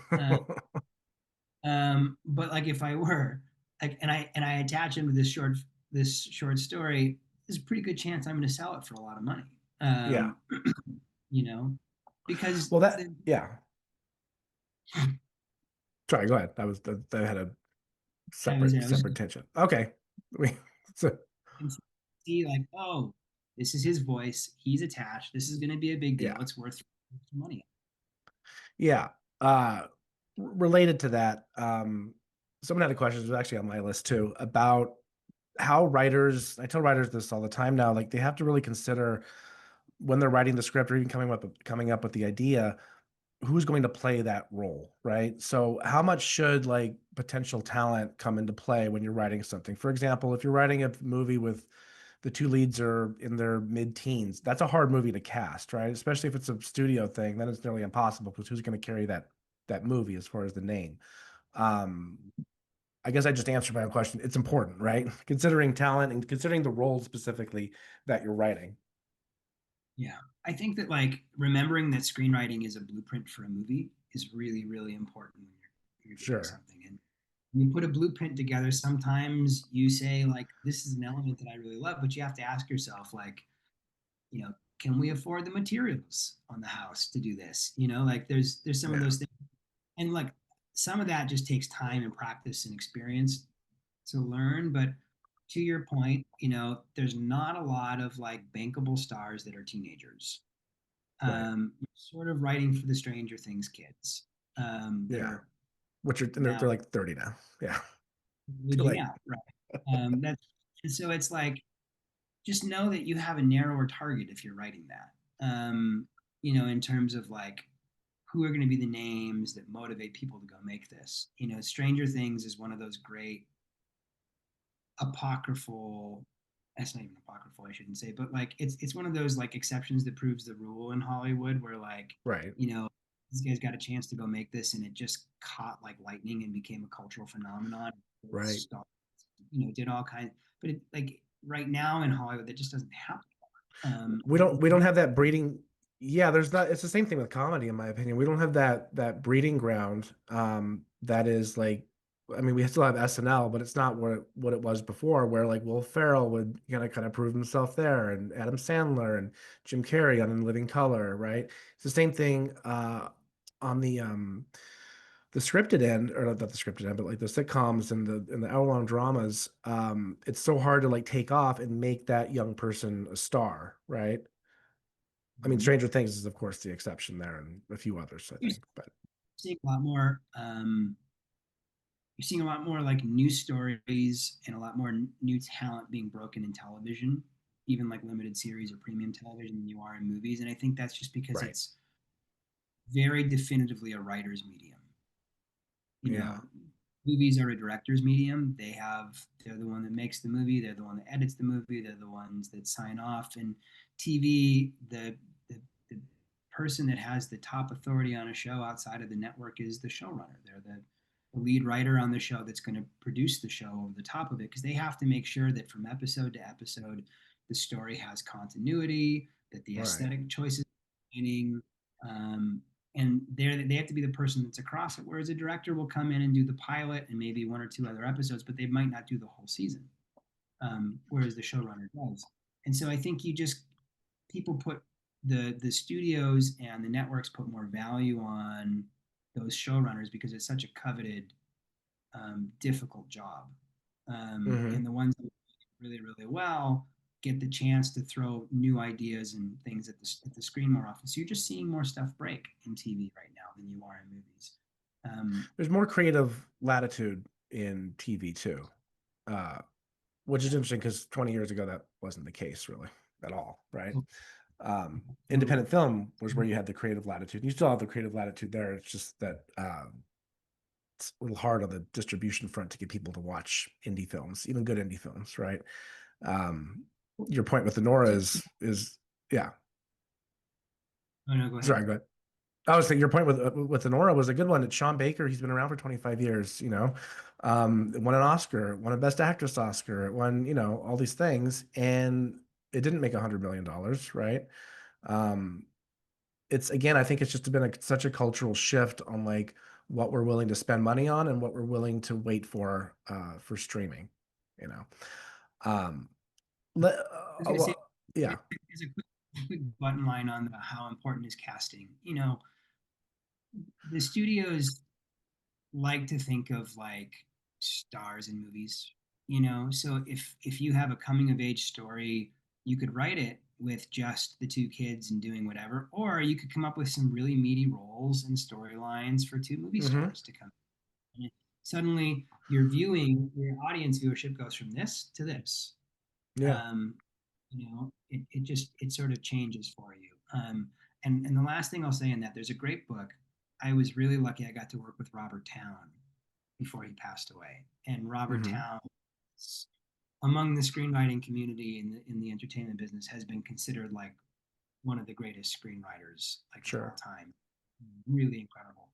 But like if I were like, and I attach him to this short story, there's a pretty good chance I'm going to sell it for a lot of money. Yeah. You know, because Well, yeah. Sorry, go ahead. That had a I was separate tension. Okay. We, so, can see like, oh, this is his voice. He's attached. This is going to be a big deal. yeah. It's worth money. Yeah. Related to that, someone had a question, it was actually on my list too, about how writers, I tell writers this all the time now, like they have to really consider when they're writing the script or even coming up with the idea, who's going to play that role, right? So how much should like potential talent come into play when you're writing something? For example, if you're writing a movie with the two leads are in their mid-teens, that's a hard movie to cast, right? Especially if it's a studio thing, then it's nearly impossible because who's going to carry that movie as far as the name? Um, I guess I just answered my own question. It's important, right? Considering talent and considering the role specifically that you're writing. Yeah. I think that like remembering that screenwriting is a blueprint for a movie is really, really important when you're doing Sure. something. And when you put a blueprint together, sometimes you say like, this is an element that I really love, but you have to ask yourself like, you know, can we afford the materials on the house to do this? You know, like there's some of Yeah. those things. And like some of that just takes time and practice and experience to learn. But to your point, you know, there's not a lot of like bankable stars that are teenagers. Right. You're sort of writing for the Stranger Things kids that Yeah. are Which are and they're now like 30 now. Yeah. Too aging late. out, right? That's and so it's like just know that you have a narrower target if you're writing that. You know, in terms of like who are going to be the names that motivate people to go make this. You know, Stranger Things is one of those great apocryphal, that's not even apocryphal, I shouldn't say, but like it's one of those like exceptions that proves the rule in Hollywood where like, Right. you know, these guys got a chance to go make this and it just caught like lightning and became a cultural phenomenon. Right. You know, did all kinds, but it, like right now in Hollywood that just doesn't happen. We don't have that breeding. Yeah, there's not, it's the same thing with comedy, in my opinion. We don't have that breeding ground that is like I mean, we still have SNL, but it's not what it was before, where like Will Ferrell would kind of prove himself there, and Adam Sandler and Jim Carrey on In Living Color, right? It's the same thing on the scripted end, or not the scripted end, but like the sitcoms and the hour-long dramas. It's so hard to like take off and make that young person a star, right? I mean, Mhm. Stranger Things is of course the exception there, and a few others, I You're think. But seeing a lot more. You're seeing a lot more like new stories and a lot more new talent being broken in television, even like limited series or premium television than you are in movies. And I think that's just because right, it's very definitively a writer's medium. You yeah, know, movies are a director's medium. They're the one that makes the movie, they're the one that edits the movie, they're the ones that sign off. And TV, the person that has the top authority on a show outside of the network is the showrunner. They're the lead writer on the show that's going to produce the show over the top of it, because they have to make sure that from episode to episode the story has continuity, that the right, aesthetic choices are meaning, um, and they have to be the person that's across it. Whereas a director will come in and do the pilot and maybe one or two other episodes, but they might not do the whole season. Whereas the showrunner does. And so I think people put the studios and the networks put more value on those showrunners because it's such a coveted, difficult job. hmm. And the ones that do it really, really well get the chance to throw new ideas and things at the screen more often. So you're just seeing more stuff break in TV right now than you are in movies. Um, There's more creative latitude in TV too, uh, which is yeah, interesting because 20 years ago that wasn't the case really at all, right? totally. Independent film was where you had the creative latitude. You still have the creative latitude there. It's just that it's a little hard on the distribution front to get people to watch indie films, even good indie films, right? Um, your point with the Nora is yeah. Oh no, go ahead. Sorry, go ahead. I was saying your point with the Nora was a good one. It's Sean Baker. He's been around for 25 years, won an Oscar, won a Best Actress Oscar, won, all these things, and it didn't make $100 million, right? Um, it's again, I think it's just been such a cultural shift on like what we're willing to spend money on and what we're willing to wait for streaming, you know. Um, let, I was going to say, yeah, there's a quick button line on how important is casting. The studios like to think of like stars in movies. So if you have a coming of age story, you could write it with just the two kids and doing whatever, or you could come up with some really meaty roles and storylines for two movie hmm, stars to come. And suddenly, your audience viewership goes from this to this. yeah, Um, it sort of changes for you. And the last thing I'll say in that, there's a great book. I was really lucky. I got to work with Robert Town before he passed away. And Robert hmm, Town, among the screenwriting community in the entertainment business, has been considered like one of the greatest screenwriters like of all sure, time. Really incredible.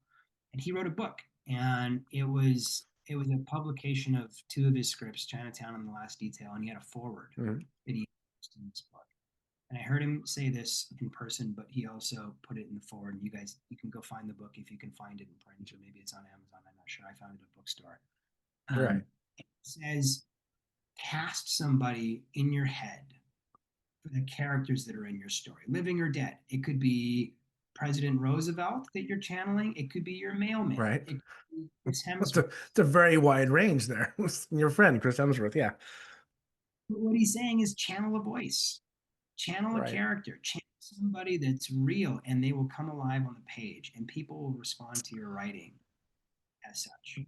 And he wrote a book, and it was a publication of two of his scripts, Chinatown and The Last Detail, and he had a forward hmm, that he used in this book. And I heard him say this in person, but he also put it in the forward. And you can go find the book if you can find it in print, or maybe it's on Amazon. I'm not sure. I found it at a bookstore. right. It says, cast somebody in your head for the characters that are in your story, living or dead. It could be President Roosevelt that you're channeling. It could be your mailman. Right. It could be Chris It's Hemsworth. it's a very wide range there. Your friend, Chris Hemsworth. Yeah. But what he's saying is channel a voice, channel a Right. character, channel somebody that's real, and they will come alive on the page, and people will respond to your writing as such.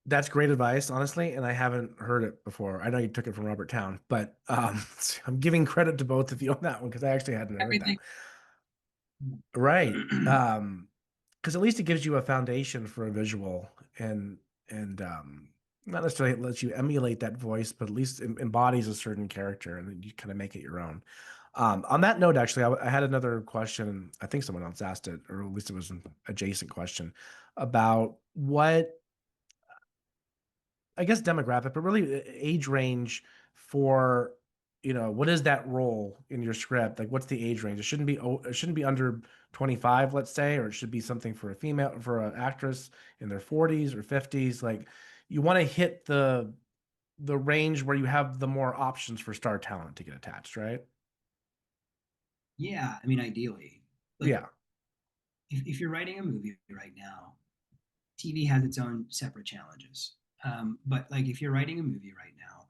That's great advice, honestly, and I haven't heard it before. I know you took it from Robert Town, but I'm giving credit to both of you on that one because I actually hadn't heard that. Everything. Right. Because at least it gives you a foundation for a visual and not necessarily lets you emulate that voice, but at least embodies a certain character and then you kind of make it your own. On that note, actually, I had another question. I think someone else asked it, or at least it was an adjacent question about what I guess demographic, but really age range for, what is that role in your script? Like, what's the age range? It shouldn't be under 25, let's say, or it should be something for a female, for an actress in their 40s or 50s. Like, you want to hit the range where you have the more options for star talent to get attached, right? Yeah, I mean, ideally, like Yeah, if you're writing a movie right now, TV has its own separate challenges. But like if you're writing a movie right now,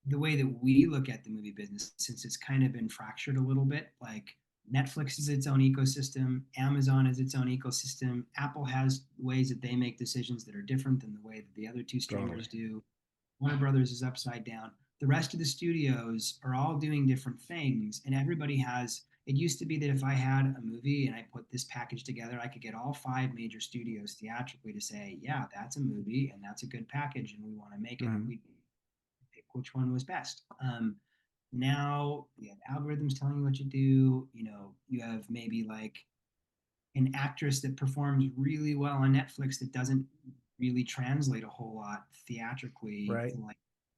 the way that we look at the movie business, since it's kind of been fractured a little bit, like Netflix is its own ecosystem, Amazon is its own ecosystem, Apple has ways that they make decisions that are different than the way that the other two totally. streamers do. Warner Brothers is upside down. The rest of the studios are all doing different things, and everybody has. It used to be that if I had a movie and I put this package together, I could get all five major studios theatrically to say, yeah, that's a movie and that's a good package, and we want to make it, and Mhm. we pick which one was best. Now you have algorithms telling you what you do. You have maybe like an actress that performs really well on Netflix that doesn't really translate a whole lot theatrically Right, to like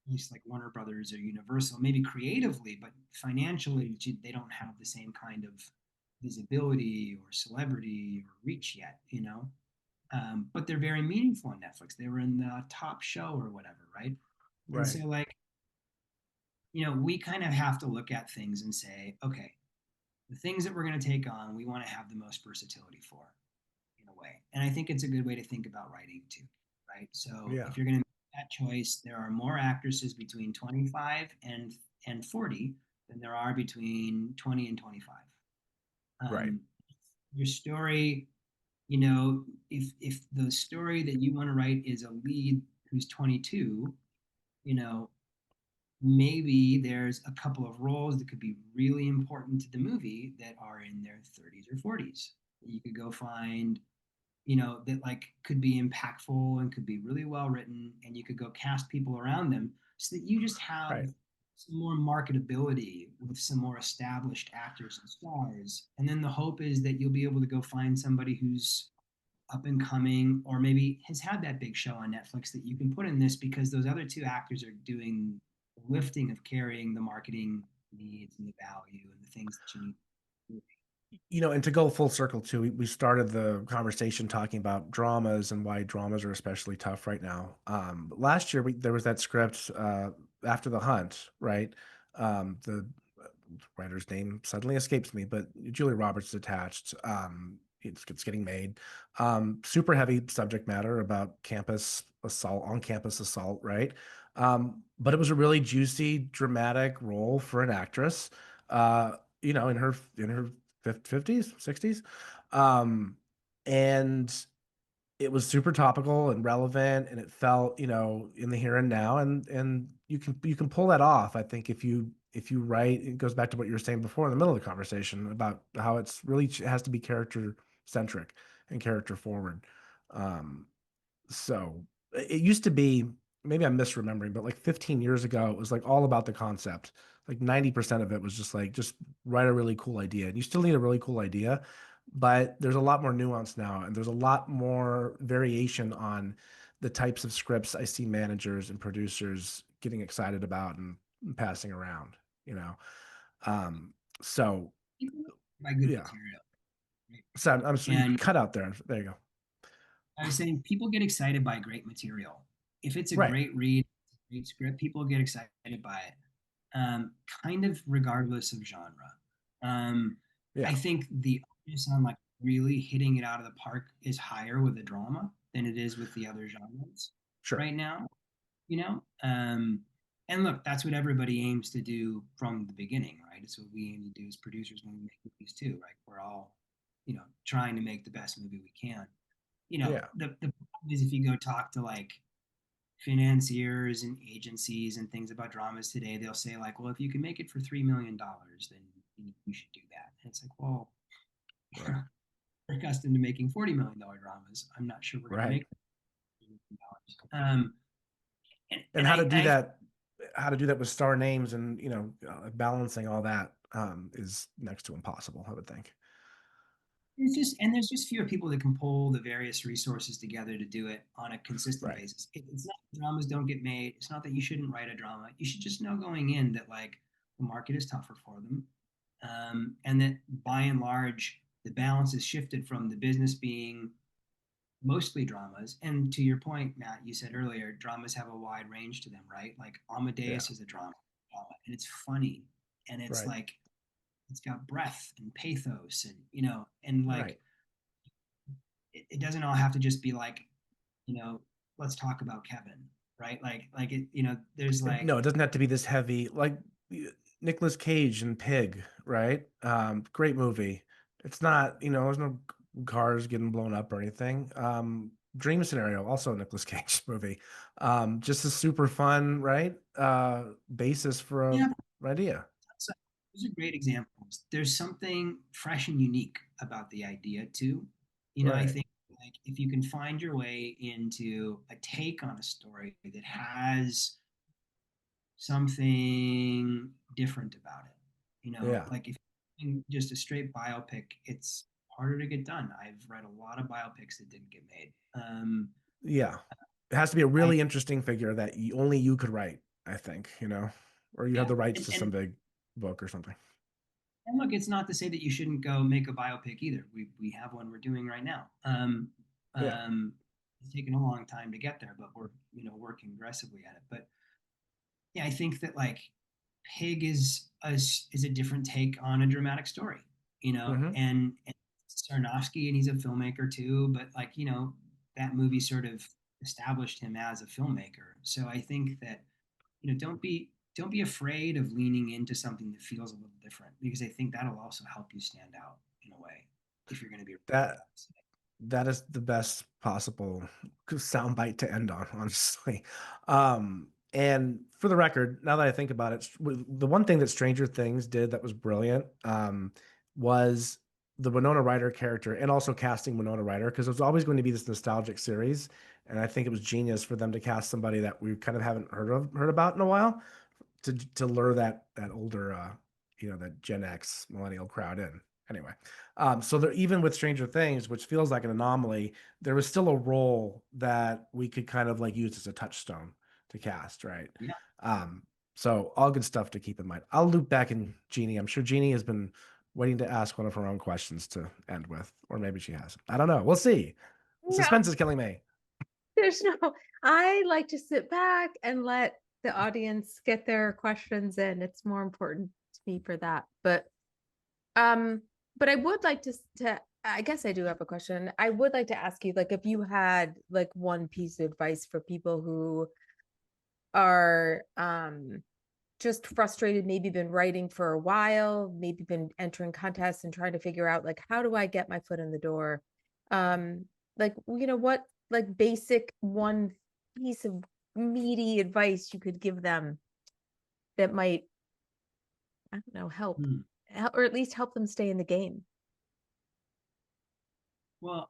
at least like Warner Brothers or Universal, maybe creatively, but financially they don't have the same kind of visibility or celebrity or reach yet. But they're very meaningful on Netflix. They were in the top show or whatever, right? And right, so like, we kind of have to look at things and say, okay, the things that we're going to take on, we want to have the most versatility for in a way. And I think it's a good way to think about writing too, right? So yeah, if you're going to make that choice, there are more actresses between 25 and 40 than there are between 20 and 25. right, Your story, if the story that you want to write is a lead who's 22, you know, maybe there's a couple of roles that could be really important to the movie that are in their 30s or 40s. You could go find, that like could be impactful and could be really well written, and you could go cast people around them so that you just have right. some more marketability with some more established actors and stars. And then the hope is that you'll be able to go find somebody who's up and coming or maybe has had that big show on Netflix that you can put in this because those other two actors are doing the lifting of carrying the marketing needs and the value and the things that you need. And to go full circle too, we started the conversation talking about dramas and why dramas are especially tough right now. Last year there was that script After the Hunt, right? The writer's name suddenly escapes me, but Julia Roberts is attached. It's getting made. Super heavy subject matter about campus assault, on campus assault, right? But it was a really juicy, dramatic role for an actress. In her 50s, 60s. Um, and it was super topical and relevant, and it felt, in the here and now, and you can pull that off. I think if you write, it goes back to what you were saying before in the middle of the conversation about how it's really has to be character centric and character forward. Um, so it used to be, maybe I'm misremembering, but like 15 years ago, it was like all about the concept. Like 90% of it was just write a really cool idea. And you still need a really cool idea, but there's a lot more nuance now, and there's a lot more variation on the types of scripts I see managers and producers getting excited about and passing around, you know. Um, so By good yeah. material, right? So I'm so you And cut out there. There you go. I was saying people get excited by great material. If it's a Right. great read, great script, people get excited by it, kind of regardless of genre. Um, I Yeah. think the onus on like really hitting it out of the park is higher with the drama than it is with the other genres Sure. right now. You know, um, and look, that's what everybody aims to do from the beginning, right? It's what we aim to do as producers when we make movies too, right? We're all, trying to make the best movie we can. Yeah. The problem is if you go talk to like financiers and agencies and things about dramas today, they'll say like, well, if you can make it for $3 million, then you should do that. And it's like, well, Right. we're accustomed to making $40 million dramas. I'm not sure we're going to Right. make $3 million. And, And and how to I, do I that, with star names and balancing all that is next to impossible, I would think. there's just fewer people that can pull the various resources together to do it on a consistent Right. basis. It's not that dramas don't get made. It's not that you shouldn't write a drama. You should just know going in that like the market is tougher for them, and that by and large the balance has shifted from the business being mostly dramas. And to your point, Matt, you said earlier, dramas have a wide range to them, right? Like Yeah. Amadeus is a drama, and it's funny, and it's Right. like it's got breadth and pathos, and and like Right. it doesn't all have to just be like, let's talk about Kevin, right? Like it, there's like, No, it doesn't have to be this heavy. Like Nicolas Cage and Pig, right? Great movie. It's not, there's no cars getting blown up or anything. Dream Scenario, also a Nicolas Cage movie. Just a super fun, right? Basis for yeah, an idea. so those are great examples. There's something fresh and unique about the idea too. I Right. think like if you can find your way into a take on a story that has something different about it, Yeah. like if you're just a straight biopic, it's harder to get done. I've read a lot of biopics that didn't get made. Yeah. It has to be a I really interesting figure that only you could write, I think, or you have Yeah, the rights and, to some and big book or something. And look, it's not to say that you shouldn't go make a biopic either. We have one we're doing right now. Yeah. It's taken a long time to get there, but we're working aggressively at it. But yeah, I think that like Pig is a different take on a dramatic story, Hmm. and Sarnowski, and he's a filmmaker too. But like that movie sort of established him as a filmmaker. So I think that don't be afraid of leaning into something that feels a little different, because I think that'll also help you stand out in a way if you're going to be That that is the best possible soundbite to end on, honestly. And for the record, now that I think about it, the one thing that Stranger Things did that was brilliant, was the Winona Ryder character, and also casting Winona Ryder, because it was always going to be this nostalgic series. And I think it was genius for them to cast somebody that we kind of haven't heard about in a while, to lure that older, that Gen X millennial crowd in. Anyway, so there, even with Stranger Things, which feels like an anomaly, there was still a role that we could kind of like use as a touchstone to cast, right? Yeah. Um, so all good stuff to keep in mind. I'll loop back in Jeannie. I'm sure Jeannie has been waiting to ask one of her own questions to end with, or maybe she has. I don't know. We'll see. The No, suspense is killing me. there's no, I like to sit back and let the audience get their questions in. It's more important to me for that. Um, but I would like to I guess I do have a question. I would like to ask you, like, if you had like one piece of advice for people who are just frustrated, maybe been writing for a while, maybe been entering contests and trying to figure out like how do I get my foot in the door? Like what like basic one piece of meaty advice you could give them that might, I don't know, Hmm. or at least help them stay in the game. Well,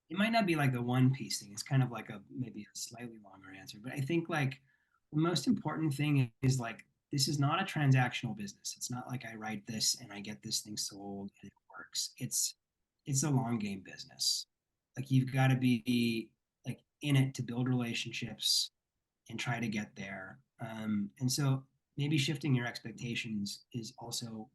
it might not be like the one piece thing. It's kind of like a maybe a slightly longer answer, but I think like the most important thing is like this is not a transactional business. It's not like I write this and I get this thing sold and it works. It's a long game business. Like you've got to be like in it to build relationships and try to get there. And so maybe shifting your expectations is also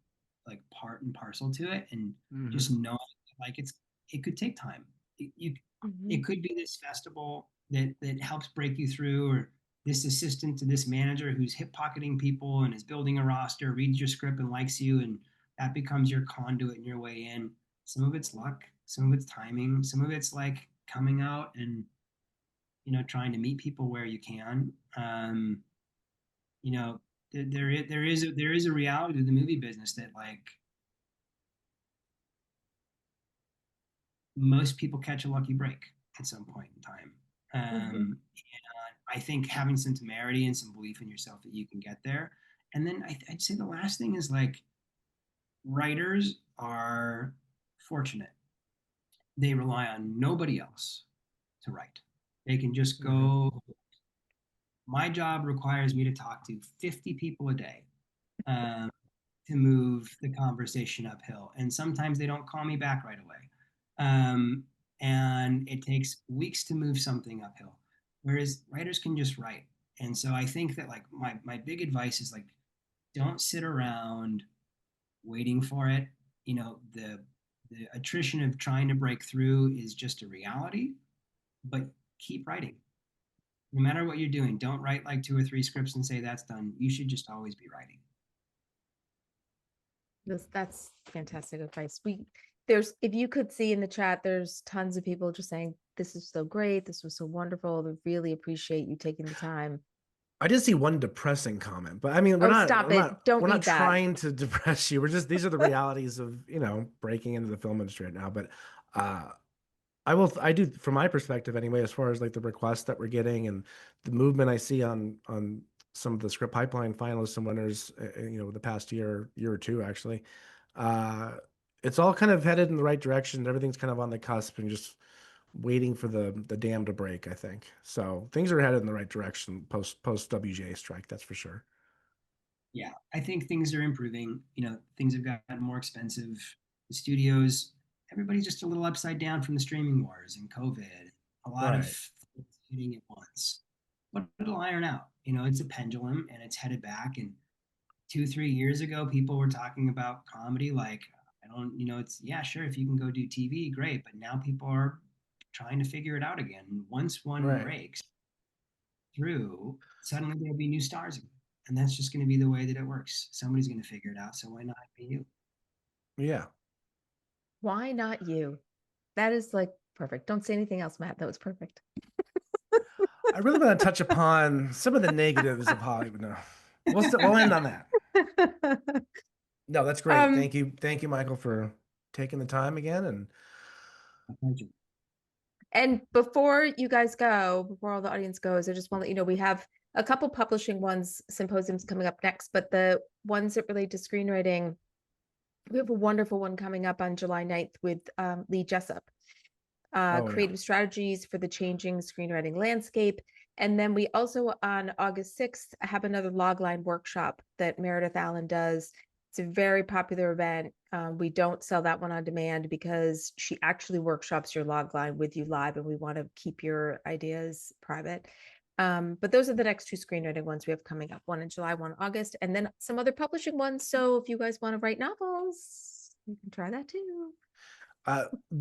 like part and parcel to it, and just Hmm. knowing like it could take time. It Mhm. could be this festival that helps break you through, or this assistant to this manager who's hip pocketing people and is building a roster, reads your script and likes you, and that becomes your conduit and your way in. Some of it's luck, some of it's timing, some of it's like coming out and trying to meet people where you can. You know, there is a reality to the movie business that like most people catch a lucky break at some point in time. Mhm. I think having some temerity and some belief in yourself that you can get there. And then I'd say the last thing is like writers are fortunate. They rely on nobody else to write. They can just Hmm. go. My job requires me to talk to 50 people a day. Um, to move the conversation uphill. And sometimes they don't call me back right away. And it takes weeks to move something uphill. Whereas writers can just write. And so I think that like my big advice is like don't sit around waiting for it. The The attrition of trying to break through is just a reality, but keep writing. No matter what you're doing, don't write like 2 or 3 scripts and say that's done. You should just always be writing. That's fantastic advice. If you could see in the chat, there's tons of people just saying, this is so great. This was so wonderful. We really appreciate you taking the time. I did see one depressing comment, but I mean, Oh, stop it. Don't we're not read that. trying to depress you. We're just, these are the realities of, breaking into the film industry right now. But I do, from my perspective anyway, as far as like the requests that we're getting and the movement I see on some of the script pipeline finalists and winners, the past year or two, actually, it's all kind of headed in the right direction. Everything's kind of on the cusp and just waiting for the dam to break, I think. So things are headed in the right direction post WGA strike, that's for sure. Yeah, I think things are improving. Things have gotten more expensive. The studios, everybody's just a little upside down from the streaming wars and COVID. A lot of Right. things hitting at once. But it'll iron out. It's a pendulum and it's headed back. And 2-3 years ago, people were talking about comedy like, I don't, it's, yeah, sure, if you can go do TV, great. But now people are trying to figure it out again. Once one Right. breaks through, suddenly there'll be new stars again. And that's just going to be the way that it works. Somebody's going to figure it out. So why not be you? Yeah. Why not you? That is like perfect. Don't say anything else, Matt. That was perfect. I really want to touch upon some of the negatives of Hollywood. No, we'll end on that. No, that's great. Um, Thank you, Michael, for taking the time again. And My pleasure. And before you guys go, before all the audience goes, I just want to let you know we have a couple publishing ones, symposiums coming up next, but the ones that relate to screenwriting, we have a wonderful one coming up on July 9th with Lee Jessup. Creative strategies for the changing screenwriting landscape. And then we also on August 6th have another logline workshop that Meredith Allen does. It's a very popular event. We don't sell that one on demand because she actually workshops your logline with you live, and we want to keep your ideas private. But those are the next 2 screenwriting ones we have coming up, one in July, one in August, and then some other publishing ones. So if you guys want to write novels, you can try that too.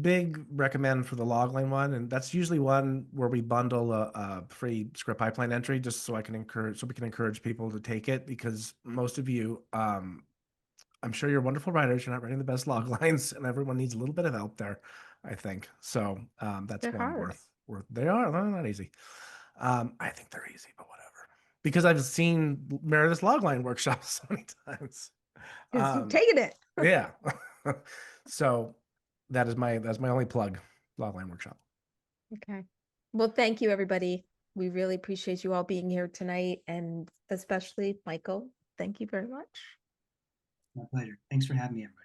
big recommend for the logline one, and that's usually one where we bundle a free script pipeline entry just so we can encourage people to take it, because most of you, I'm sure you're wonderful writers. You're not writing the best log lines, and everyone needs a little bit of help there, I think. So that's They're one hard. worth. They're not easy. I think they're easy, but whatever. Because I've seen Meredith's logline workshops so many times. Because you've taken it. Yeah. So that's my only plug, logline workshop. Okay. Well, thank you, everybody. We really appreciate you all being here tonight, and especially Michael. Thank you very much. My pleasure. Thanks for having me, everybody.